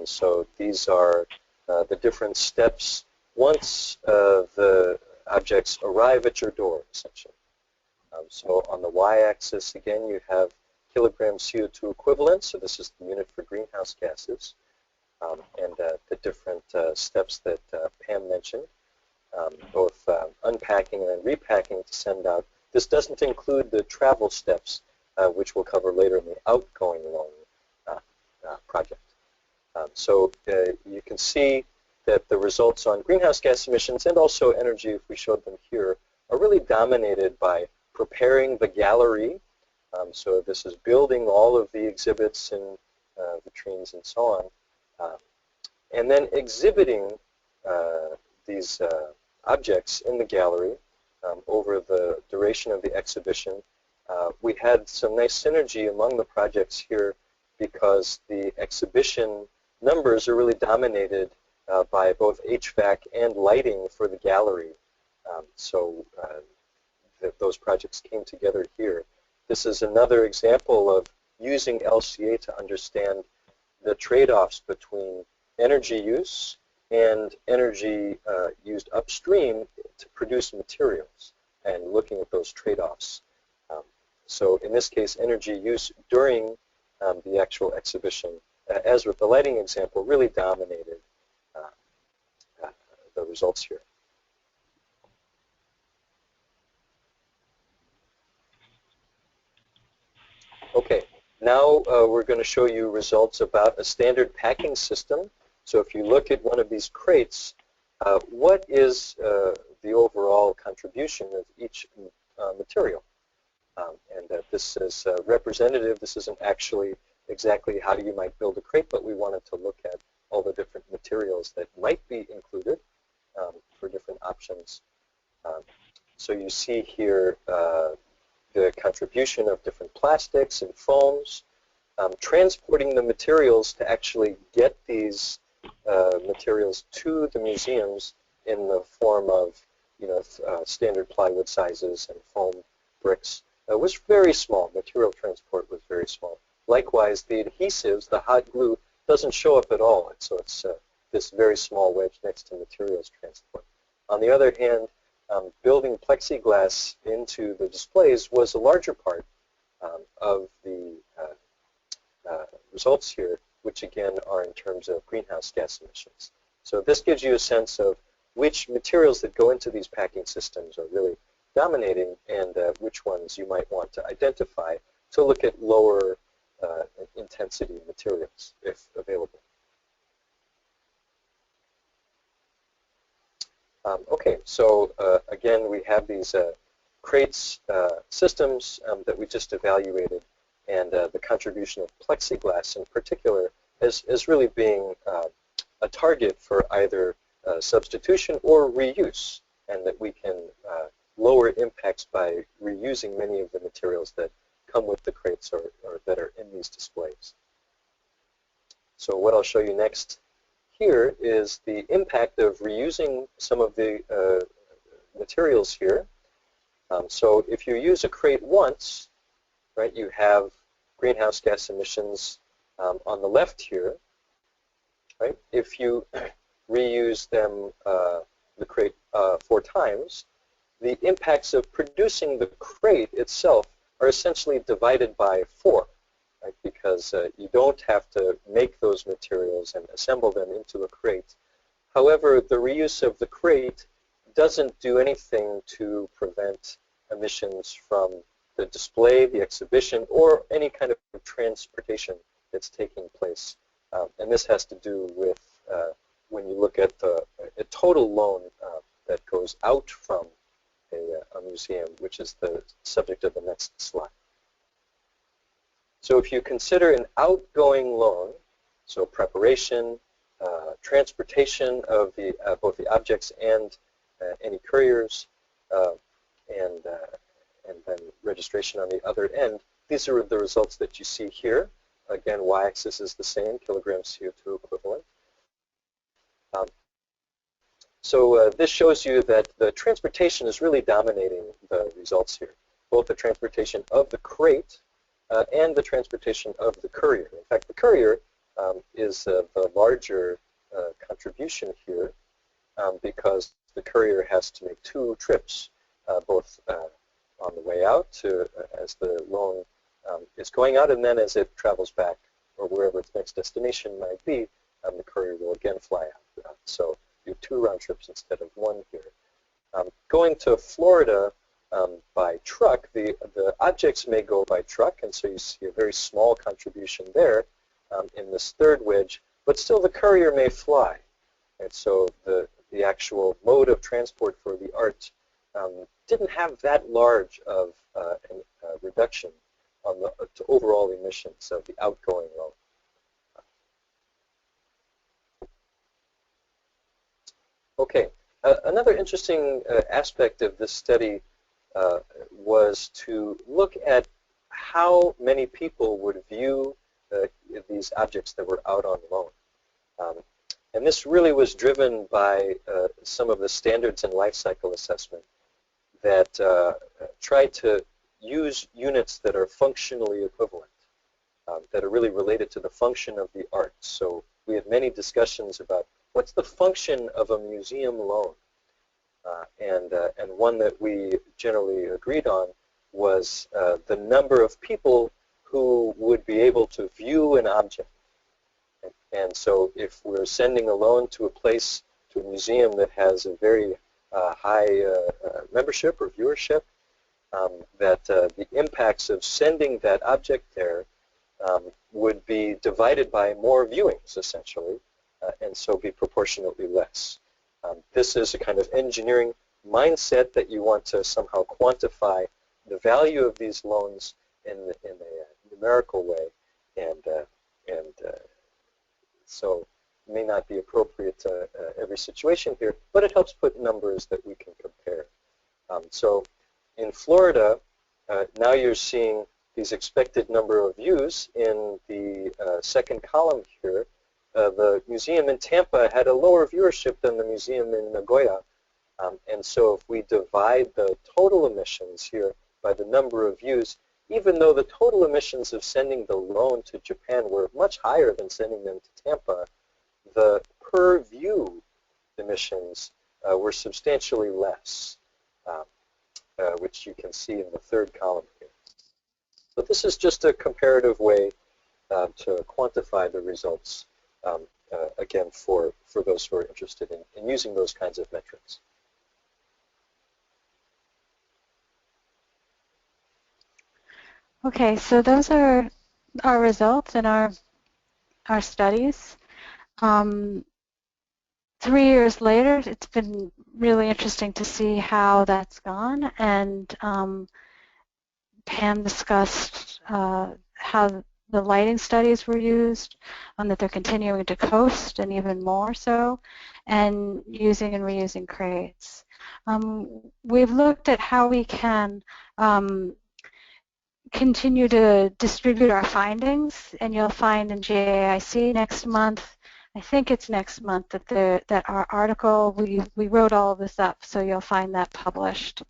So these are the different steps once the objects arrive at your door, essentially. So on the y-axis, again, you have kilogram CO2 equivalent, so this is the unit for greenhouse gases, and the different steps that Pam mentioned, both unpacking and then repacking to send out. This doesn't include the travel steps, which we'll cover later in the outgoing loan project. So you can see that the results on greenhouse gas emissions and also energy, if we showed them here, are really dominated by preparing the gallery. So this is building all of the exhibits and vitrines and so on, and then exhibiting these objects in the gallery over the duration of the exhibition. We had some nice synergy among the projects here because the exhibition numbers are really dominated by both HVAC and lighting for the gallery. So those projects came together here. This is another example of using LCA to understand the trade-offs between energy use and energy used upstream to produce materials, and looking at those trade-offs. So in this case, energy use during the actual exhibition, as with the lighting example, really dominated the results here. Okay, now we're going to show you results about a standard packing system. So if you look at one of these crates, what is the overall contribution of each material? And this is representative. This isn't actually exactly how you might build a crate, but we wanted to look at all the different materials that might be included for different options. So you see here the contribution of different plastics and foams, transporting the materials to actually get these materials to the museums in the form of, standard plywood sizes and foam bricks. Was very small. Material transport was very small. Likewise, the adhesives, the hot glue, doesn't show up at all. So it's this very small wedge next to materials transport. On the other hand, building plexiglass into the displays was a larger part of the results here, which again are in terms of greenhouse gas emissions. So this gives you a sense of which materials that go into these packing systems are really dominating and which ones you might want to identify to look at lower intensity materials if available. Okay, so again, we have these crates systems that we just evaluated, and the contribution of plexiglass in particular is really being a target for either substitution or reuse, and that we can lower impacts by reusing many of the materials that come with the crates or that are in these displays. So what I'll show you next here is the impact of reusing some of the materials here. So if you use a crate once, right, you have greenhouse gas emissions on the left here, right? If you reuse them, the crate 4 times, the impacts of producing the crate itself are essentially divided by 4. Right, because you don't have to make those materials and assemble them into a crate. However, the reuse of the crate doesn't do anything to prevent emissions from the display, the exhibition, or any kind of transportation that's taking place. And this has to do with when you look at a total loan that goes out from a museum, which is the subject of the next slide. So if you consider an outgoing loan, so preparation, transportation of the both the objects and any couriers, and then registration on the other end, these are the results that you see here. Again, y-axis is the same, kilograms CO2 equivalent. So this shows you that the transportation is really dominating the results here, both the transportation of the crate and the transportation of the courier. In fact, the courier is the larger contribution here because the courier has to make 2 trips, both on the way out to, as the loan is going out, and then as it travels back or wherever its next destination might be, the courier will again fly out. So you have 2 round trips instead of 1 here. Going to Florida by truck, the objects may go by truck, and so you see a very small contribution there in this 3rd wedge, but still the courier may fly. And so the actual mode of transport for the art didn't have that large of a reduction on the overall emissions of the outgoing loan. Okay, another interesting aspect of this study was to look at how many people would view these objects that were out on loan. And this really was driven by some of the standards in life cycle assessment that try to use units that are functionally equivalent, that are really related to the function of the art. So we had many discussions about what's the function of a museum loan. And one that we generally agreed on was the number of people who would be able to view an object. And so if we're sending a loan to a place, to a museum that has a very high membership or viewership, that the impacts of sending that object there would be divided by more viewings, essentially, and so be proportionately less. This is a kind of engineering mindset that you want to somehow quantify the value of these loans in a numerical way, and so it may not be appropriate to every situation here, but it helps put numbers that we can compare. So in Florida, now you're seeing these expected number of views in the 2nd column here. The museum in Tampa had a lower viewership than the museum in Nagoya, and so if we divide the total emissions here by the number of views, even though the total emissions of sending the loan to Japan were much higher than sending them to Tampa, the per view emissions were substantially less. which you can see in the third column here. So this is just a comparative way to quantify the results, again, for those who are interested in using those kinds of metrics. Okay, so those are our results in our studies. 3 years later, it's been really interesting to see how that's gone, and Pam discussed how the lighting studies were used, that they're continuing to coast, and even more so, and using and reusing crates. We've looked at how we can continue to distribute our findings, and you'll find in GAIC next month, I think it's next month, that our article, we wrote all of this up, so you'll find that published.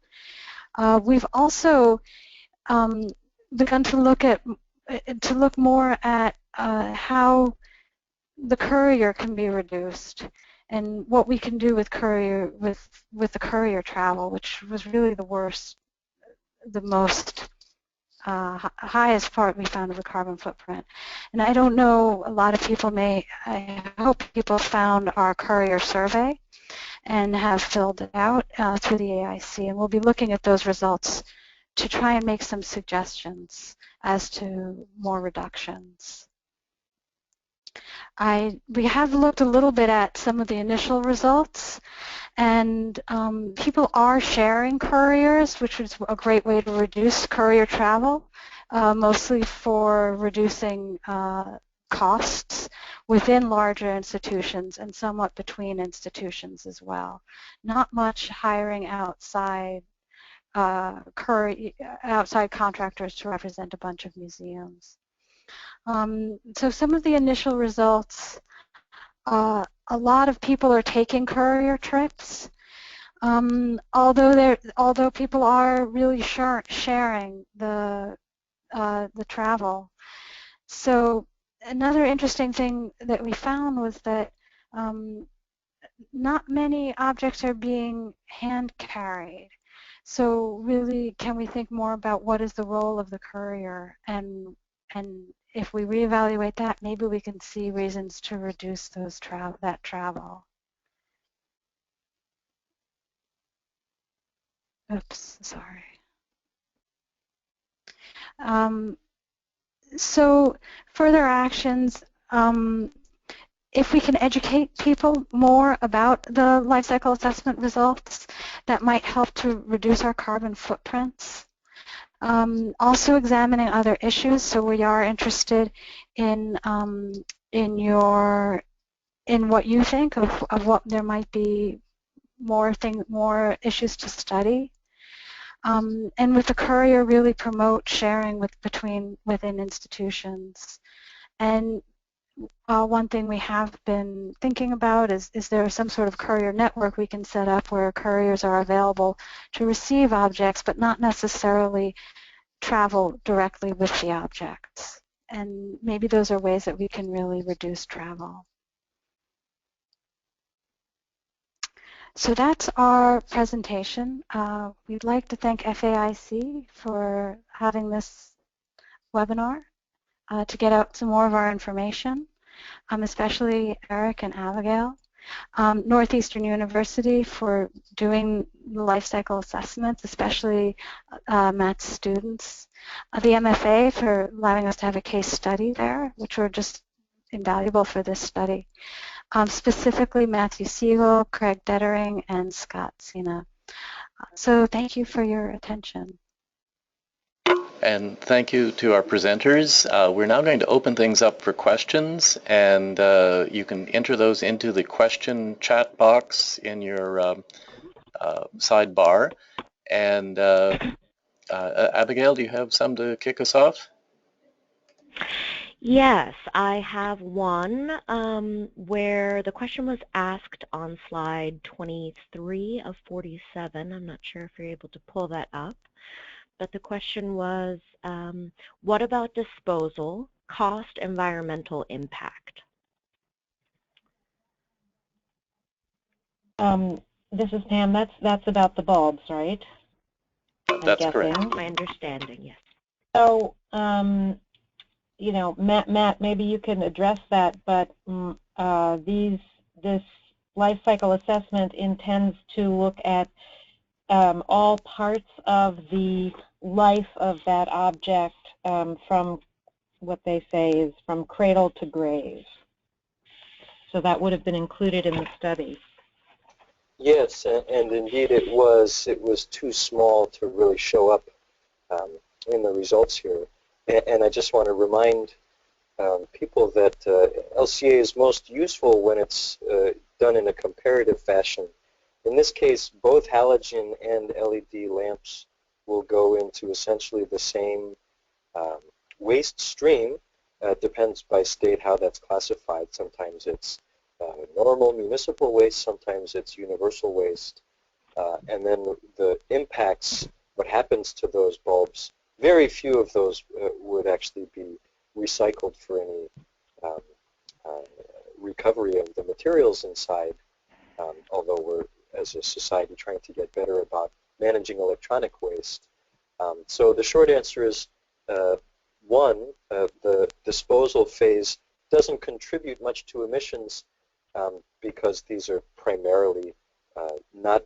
We've also begun to look more at how the courier can be reduced, and what we can do with the courier travel, which was really the most highest part we found of the carbon footprint. And I don't know, a lot of people I hope people found our courier survey and have filled it out through the AIC, and we'll be looking at those results to try and make some suggestions as to more reductions. We have looked a little bit at some of the initial results, and people are sharing couriers, which is a great way to reduce courier travel, mostly for reducing costs within larger institutions and somewhat between institutions as well. Not much hiring outside contractors to represent a bunch of museums. So some of the initial results, a lot of people are taking courier trips, although people are really sharing the travel. So another interesting thing that we found was that not many objects are being hand carried. So really, can we think more about what is the role of the courier, and if we reevaluate that, maybe we can see reasons to reduce that travel. Oops, sorry. So further actions, if we can educate people more about the life cycle assessment results, that might help to reduce our carbon footprints. Also examining other issues, so we are interested in what you think of what there might be more issues to study. And with the courier, really promote sharing within institutions. And one thing we have been thinking about is there some sort of courier network we can set up where couriers are available to receive objects, but not necessarily travel directly with the objects. And maybe those are ways that we can really reduce travel. So that's our presentation. We'd like to thank FAIC for having this webinar to get out some more of our information, especially Eric and Abigail. Northeastern University for doing the life cycle assessments, especially Matt's students. The MFA for allowing us to have a case study there, which were just invaluable for this study. Specifically Matthew Siegel, Craig Dettering, and Scott Sina. So thank you for your attention. And thank you to our presenters. We're now going to open things up for questions, and you can enter those into the question chat box in your sidebar. And Abigail, do you have some to kick us off? Yes, I have one where the question was asked on slide 23 of 47. I'm not sure if you're able to pull that up. But the question was, what about disposal, cost, environmental impact? This is Pam. That's about the bulbs, right? That's correct. My understanding, yes. So, you know, Matt, maybe you can address that, but this life cycle assessment intends to look at all parts of the life of that object from what they say is from cradle to grave. So that would have been included in the study. Yes, and indeed it was too small to really show up in the results here. And I just want to remind people that LCA is most useful when it's done in a comparative fashion. In this case, both halogen and LED lamps will go into essentially the same waste stream. Depends by state how that's classified. Sometimes it's normal municipal waste, sometimes it's universal waste. And then the impacts, what happens to those bulbs, very few of those would actually be recycled for any recovery of the materials inside, although we're, as a society, trying to get better about managing electronic waste. So the short answer is, one, the disposal phase doesn't contribute much to emissions because these are primarily not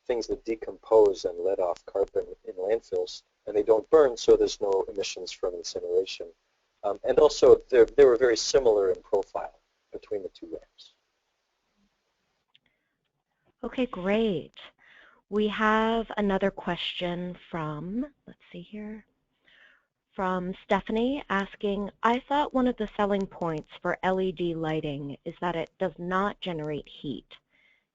things that decompose and let off carbon in landfills, and they don't burn, so there's no emissions from incineration. And also, they were very similar in profile between the two lamps. Okay, great. We have another question from, let's see here, from Stephanie asking, I thought one of the selling points for LED lighting is that it does not generate heat.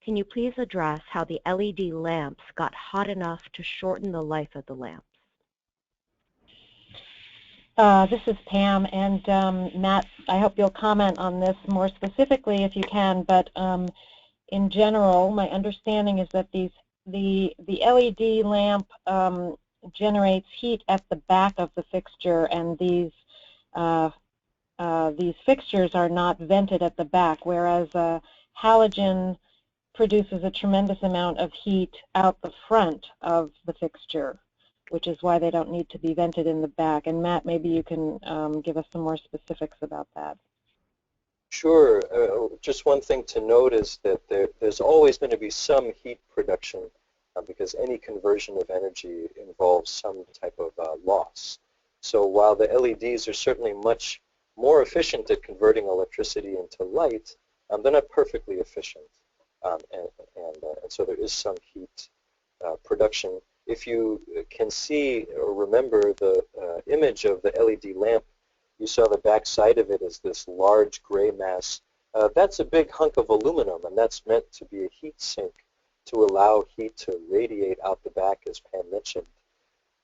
Can you please address how the LED lamps got hot enough to shorten the life of the lamps? This is Pam, and Matt, I hope you'll comment on this more specifically if you can, but in general, my understanding is that the LED lamp generates heat at the back of the fixture, and these fixtures are not vented at the back, whereas halogen produces a tremendous amount of heat out the front of the fixture, which is why they don't need to be vented in the back. And Matt, maybe you can give us some more specifics about that. Sure. Just one thing to note is that there's always going to be some heat production because any conversion of energy involves some type of loss. So while the LEDs are certainly much more efficient at converting electricity into light, they're not perfectly efficient. And so there is some heat production. If you can see or remember the image of the LED lamp, you saw the back side of it as this large gray mass. That's a big hunk of aluminum, and that's meant to be a heat sink to allow heat to radiate out the back, as Pam mentioned.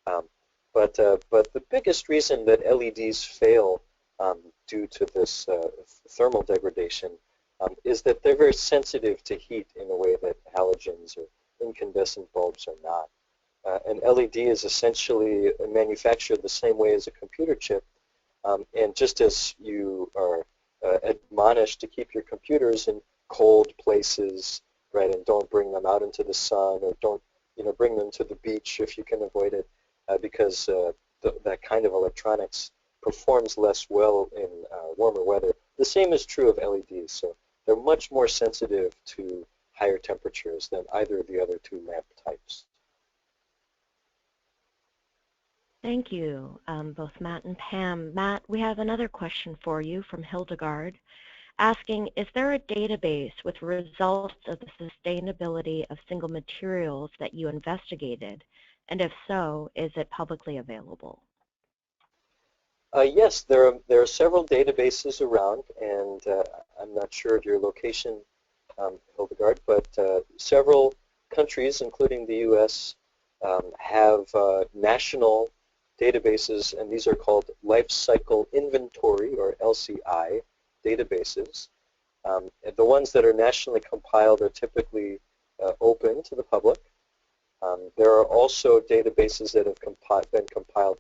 But the biggest reason that LEDs fail due to this thermal degradation is that they're very sensitive to heat in a way that halogens or incandescent bulbs are not. An LED is essentially manufactured the same way as a computer chip, and just as you are admonished to keep your computers in cold places, right, and don't bring them out into the sun, or don't bring them to the beach if you can avoid it, because that kind of electronics performs less well in warmer weather. The same is true of LEDs, so they're much more sensitive to higher temperatures than either of the other two lamp types. Thank you, both Matt and Pam. Matt, we have another question for you from Hildegard asking, is there a database with results of the sustainability of single materials that you investigated? And if so, is it publicly available? Yes, there are several databases around, and I'm not sure of your location, Hildegard, but several countries, including the U.S., have national databases, and these are called Life Cycle Inventory, or LCI, databases. The ones that are nationally compiled are typically open to the public. There are also databases that have been compiled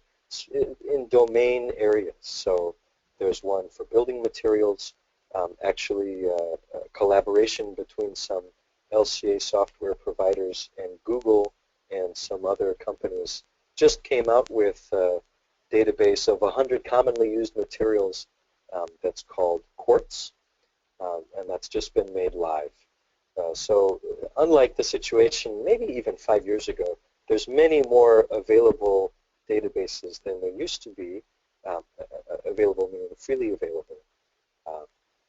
in domain areas. So there's one for building materials, actually a collaboration between some LCA software providers, and Google and some other companies just came out with a database of 100 commonly used materials that's called Quartz, and that's just been made live. So unlike the situation maybe even 5 years ago, there's many more available databases than there used to be, available meaning freely available,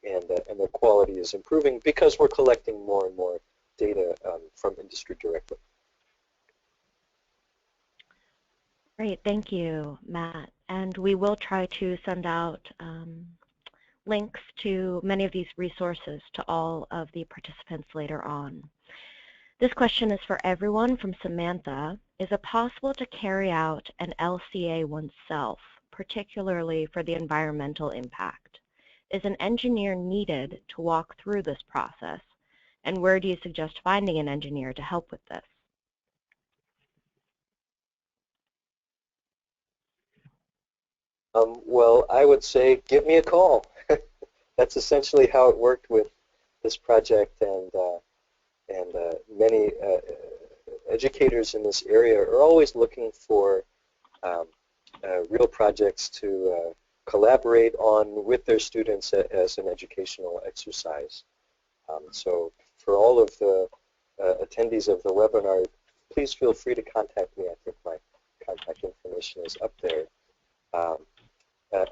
and their quality is improving because we're collecting more and more data from industry directly. Great, thank you, Matt. And we will try to send out links to many of these resources to all of the participants later on. This question is for everyone from Samantha. Is it possible to carry out an LCA oneself, particularly for the environmental impact? Is an engineer needed to walk through this process? And where do you suggest finding an engineer to help with this? Well, I would say give me a call. That's essentially how it worked with this project, and many educators in this area are always looking for real projects to collaborate on with their students as an educational exercise. So for all of the attendees of the webinar, please feel free to contact me. I think my contact information is up there.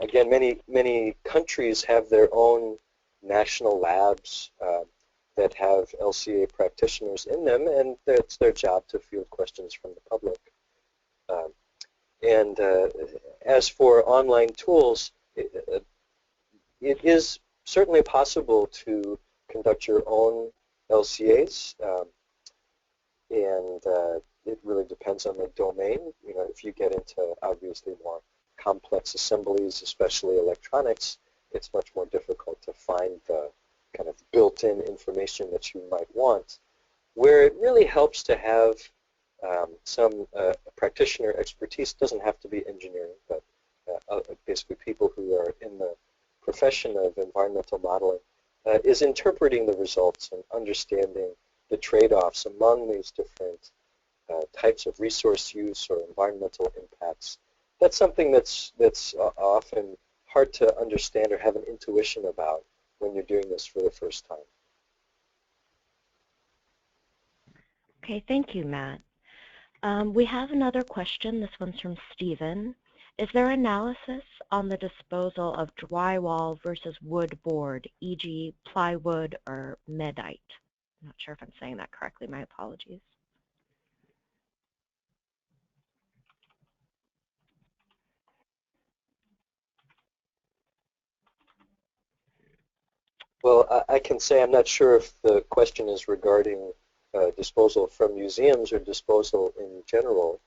Again, many countries have their own national labs that have LCA practitioners in them, and it's their job to field questions from the public. And as for online tools, it is certainly possible to conduct your own LCAs, and it really depends on the domain. You know, if you get into obviously more complex assemblies, especially electronics, it's much more difficult to find the kind of built-in information that you might want. Where it really helps to have some practitioner expertise, doesn't have to be engineering, but basically people who are in the profession of environmental modeling, is interpreting the results and understanding the trade-offs among these different types of resource use or environmental impacts. That's something that's often hard to understand or have an intuition about when you're doing this for the first time. Okay, thank you, Matt. We have another question. This one's from Stephen. Is there analysis on the disposal of drywall versus wood board, e.g. plywood or medite? I'm not sure if I'm saying that correctly. My apologies. Well, I can say I'm not sure if the question is regarding disposal from museums or disposal in general.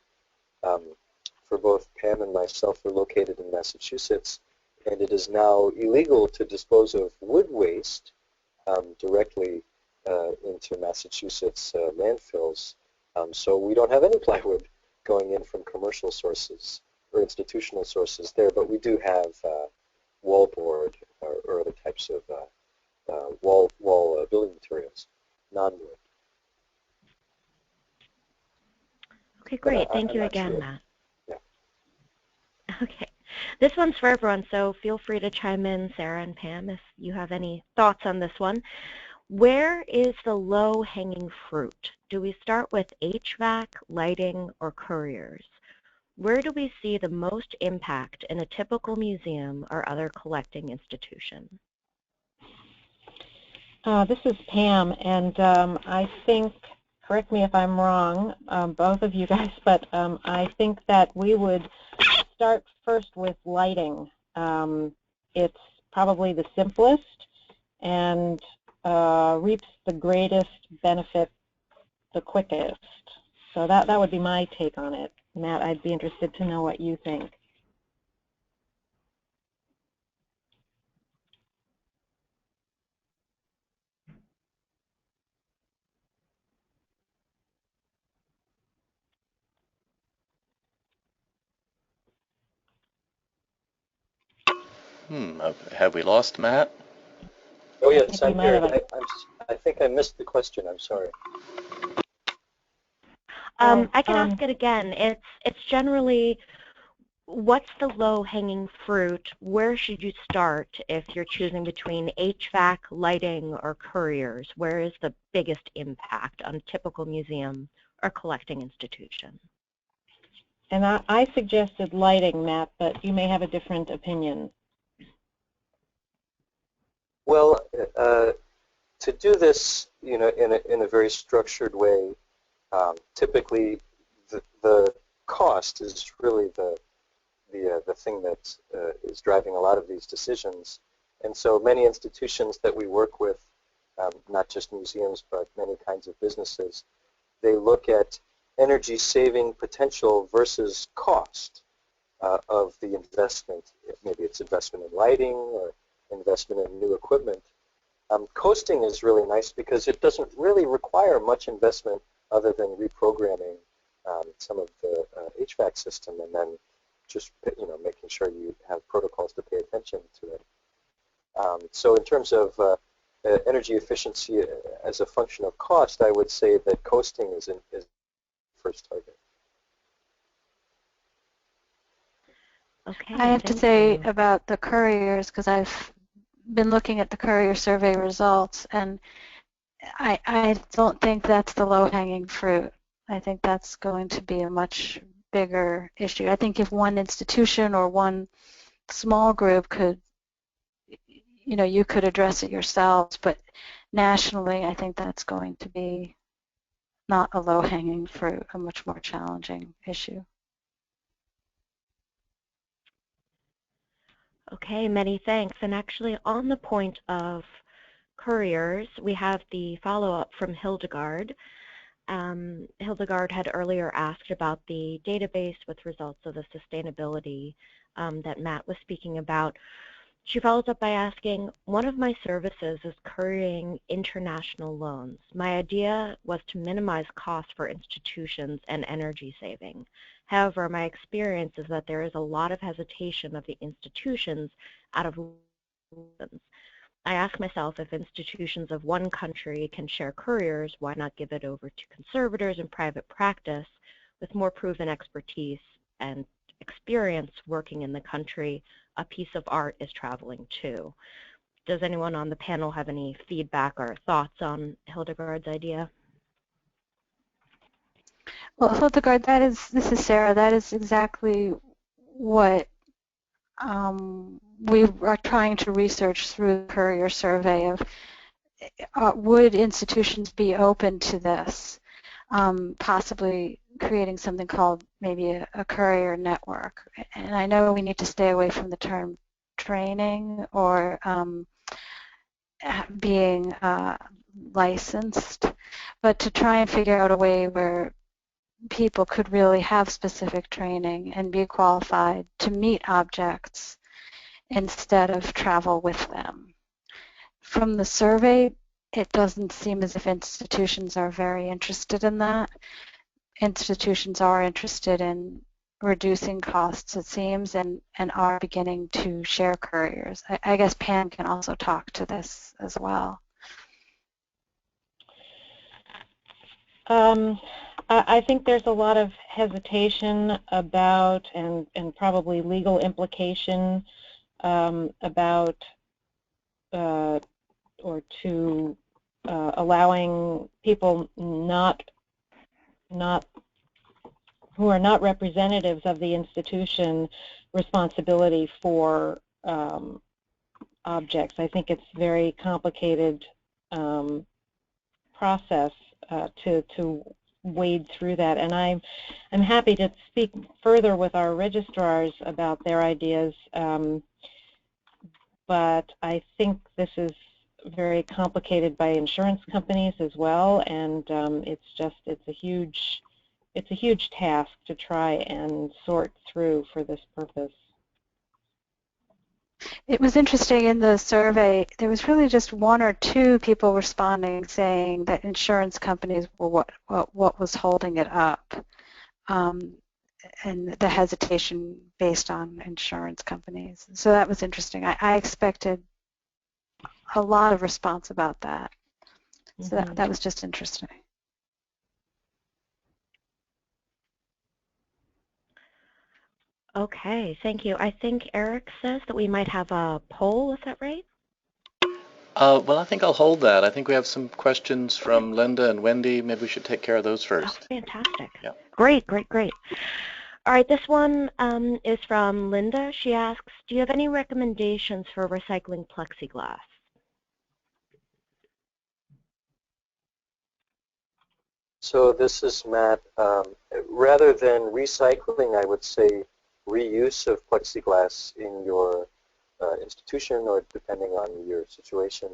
For both Pam and myself, we're located in Massachusetts, and it is now illegal to dispose of wood waste directly into Massachusetts landfills. So we don't have any plywood going in from commercial sources or institutional sources there, but we do have wallboard or other types of wall building materials, non-wood. Okay, great. Thank you again, sure. Matt. Yeah. Okay. This one's for everyone, so feel free to chime in, Sarah and Pam, if you have any thoughts on this one. Where is the low-hanging fruit? Do we start with HVAC, lighting, or couriers? Where do we see the most impact in a typical museum or other collecting institution? This is Pam, and I think, correct me if I'm wrong, both of you guys, but I think that we would start first with lighting. It's probably the simplest and reaps the greatest benefit the quickest. So that would be my take on it. Matt, I'd be interested to know what you think. Have we lost Matt? Oh yes, we I'm might here. have I think I missed the question. I'm sorry. I can ask it again. It's generally, what's the low-hanging fruit? Where should you start if you're choosing between HVAC, lighting, or couriers? Where is the biggest impact on a typical museum or collecting institution? And I suggested lighting, Matt, but you may have a different opinion. Well, to do this, in a very structured way, typically the cost is really the thing that is driving a lot of these decisions. And so many institutions that we work with, not just museums, but many kinds of businesses, they look at energy saving potential versus cost of the investment. Maybe it's investment in lighting or investment in new equipment. Coasting is really nice because it doesn't really require much investment other than reprogramming some of the HVAC system and then just making sure you have protocols to pay attention to it. So in terms of energy efficiency as a function of cost, I would say that coasting is first target. Okay, I have to say about the couriers, because I've been looking at the courier survey results, and I don't think that's the low-hanging fruit. I think that's going to be a much bigger issue. I think if one institution or one small group could, you could address it yourselves, but nationally, I think that's going to be not a low-hanging fruit, a much more challenging issue. Okay, many thanks. And actually, on the point of couriers, we have the follow-up from Hildegard. Hildegard had earlier asked about the database with results of the sustainability that Matt was speaking about. She follows up by asking, one of my services is couriering international loans. My idea was to minimize costs for institutions and energy saving. However, my experience is that there is a lot of hesitation of the institutions out of reasons. I ask myself, if institutions of one country can share couriers, why not give it over to conservators in private practice with more proven expertise and experience working in the country a piece of art is traveling to? Does anyone on the panel have any feedback or thoughts on Hildegard's idea? Well, Hildegard, this is Sarah, that is exactly what we are trying to research through the courier survey of would institutions be open to this, possibly creating something called maybe a courier network. And I know we need to stay away from the term training or being licensed, but to try and figure out a way where people could really have specific training and be qualified to meet objects instead of travel with them. From the survey, it doesn't seem as if institutions are very interested in that. Institutions are interested in reducing costs, it seems, and are beginning to share couriers. I guess Pam can also talk to this as well. I think there's a lot of hesitation about and probably legal implication about or to allowing people who are not representatives of the institution responsibility for objects. I think it's a very complicated process to wade through that, and I'm happy to speak further with our registrars about their ideas, but I think this is very complicated by insurance companies as well, and it's a huge task to try and sort through for this purpose. It was interesting in the survey, there was really just one or two people responding saying that insurance companies were what was holding it up, and the hesitation based on insurance companies. So that was interesting. I expected a lot of response about that. So that was just interesting. Okay, thank you. I think Eric says that we might have a poll, is that right? Well, I think I'll hold that. I think we have some questions from Linda and Wendy. Maybe we should take care of those first. Oh, fantastic. Yeah. Great, great, great. All right, this one is from Linda. She asks, do you have any recommendations for recycling plexiglass? So this is Matt. Rather than recycling, I would say reuse of plexiglass in your institution, or depending on your situation,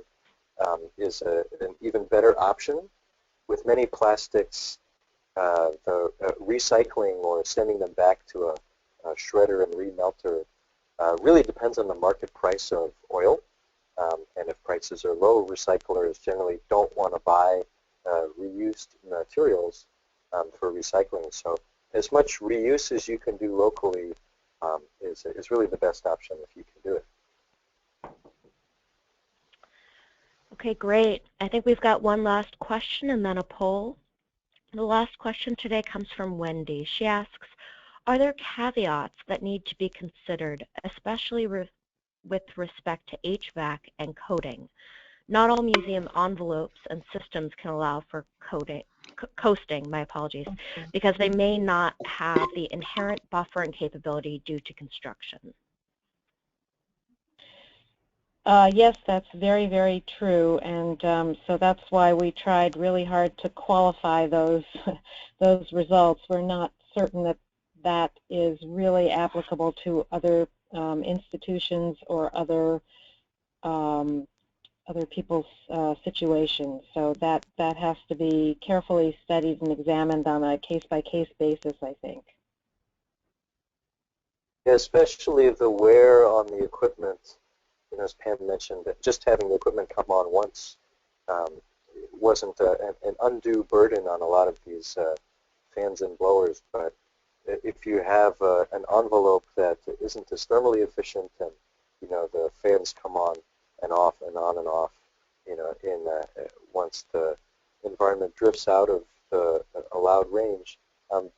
is an even better option. With many plastics, the recycling or sending them back to a shredder and remelter really depends on the market price of oil. And if prices are low, recyclers generally don't want to buy reused materials for recycling. So as much reuse as you can do locally is really the best option if you can do it. Okay, great. I think we've got one last question and then a poll. The last question today comes from Wendy. She asks, are there caveats that need to be considered, especially with respect to HVAC and coating? Not all museum envelopes and systems can allow for coasting, my apologies, because they may not have the inherent buffering capability due to construction. Yes, that's very, very true, and so that's why we tried really hard to qualify those those results. We're not certain that that is really applicable to other institutions or other people's situations. So that has to be carefully studied and examined on a case-by-case basis, I think. Yeah, especially the wear on the equipment. You know, as Pam mentioned, that just having the equipment come on once wasn't an undue burden on a lot of these fans and blowers. But if you have an envelope that isn't as thermally efficient, and you know the fans come on and off and on and off, you know, once the environment drifts out of the allowed range,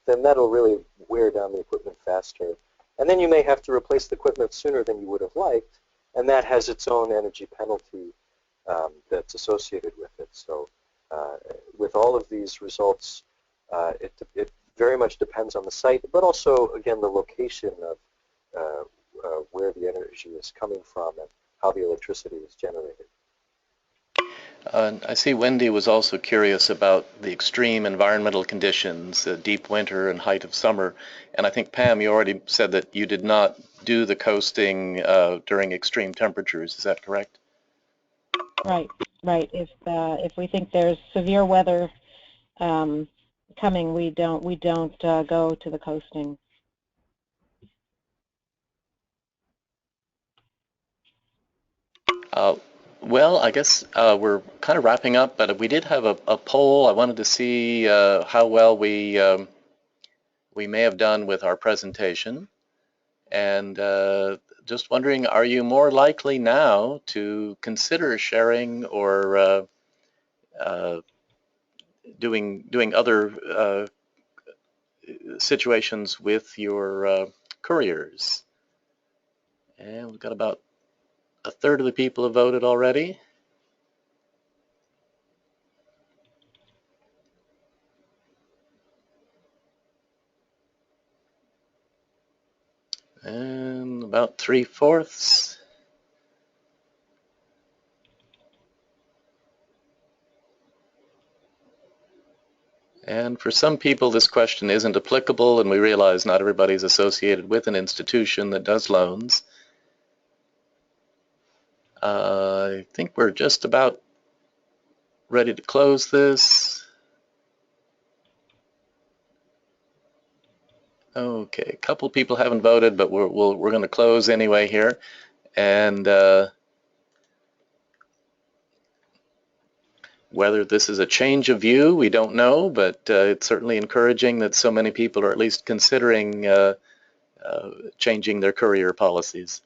then that'll really wear down the equipment faster. And then you may have to replace the equipment sooner than you would have liked, and that has its own energy penalty that's associated with it. So with all of these results, it very much depends on the site, but also, again, the location of where the energy is coming from and how the electricity is generated. I see Wendy was also curious about the extreme environmental conditions, deep winter and height of summer. And I think, Pam, you already said that you did not do the coasting during extreme temperatures. Is that correct? Right, right. If we think there's severe weather coming, we don't go to the coasting. Well, I guess we're kind of wrapping up, but we did have a poll. I wanted to see how well we may have done with our presentation. And just wondering, are you more likely now to consider sharing or doing other situations with your couriers? And we've got about a third of the people have voted already. And about 3/4. And for some people, this question isn't applicable, and we realize not everybody's associated with an institution that does loans. I think we're just about ready to close this. Okay, a couple people haven't voted, but we're going to close anyway here. And whether this is a change of view, we don't know, but it's certainly encouraging that so many people are at least considering changing their courier policies.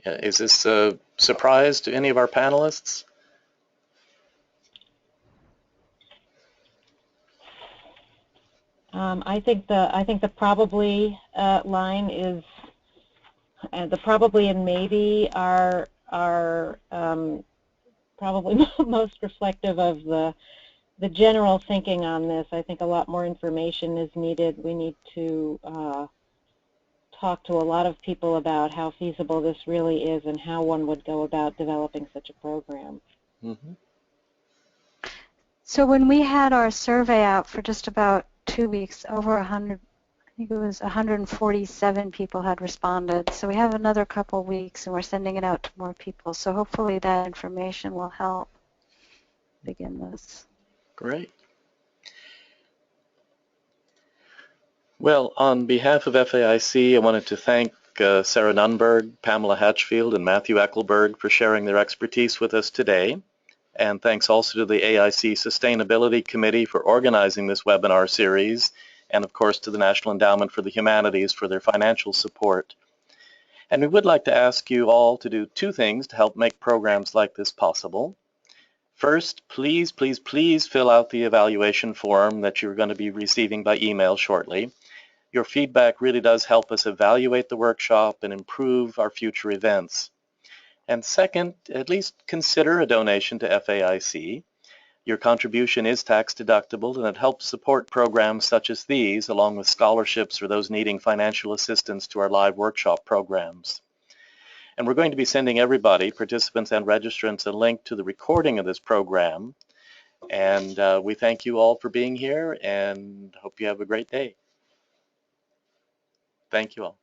Is this a surprise to any of our panelists? I think the probably line is, the probably and maybe are probably most reflective of the general thinking on this. I think a lot more information is needed. We need to talk to a lot of people about how feasible this really is and how one would go about developing such a program. Mm-hmm. So when we had our survey out for just about 2 weeks, over 100, I think it was 147 people had responded. So we have another couple weeks and we're sending it out to more people. So hopefully that information will help begin this. Great. Well, on behalf of FAIC, I wanted to thank Sarah Nunberg, Pamela Hatchfield, and Matthew Eckelberg for sharing their expertise with us today. And thanks also to the AIC Sustainability Committee for organizing this webinar series, and of course to the National Endowment for the Humanities for their financial support. And we would like to ask you all to do 2 things to help make programs like this possible. First, please, please, please fill out the evaluation form that you're going to be receiving by email shortly. Your feedback really does help us evaluate the workshop and improve our future events. And second, at least consider a donation to FAIC. Your contribution is tax deductible and it helps support programs such as these, along with scholarships for those needing financial assistance to our live workshop programs. And we're going to be sending everybody, participants and registrants, a link to the recording of this program. And we thank you all for being here and hope you have a great day. Thank you all.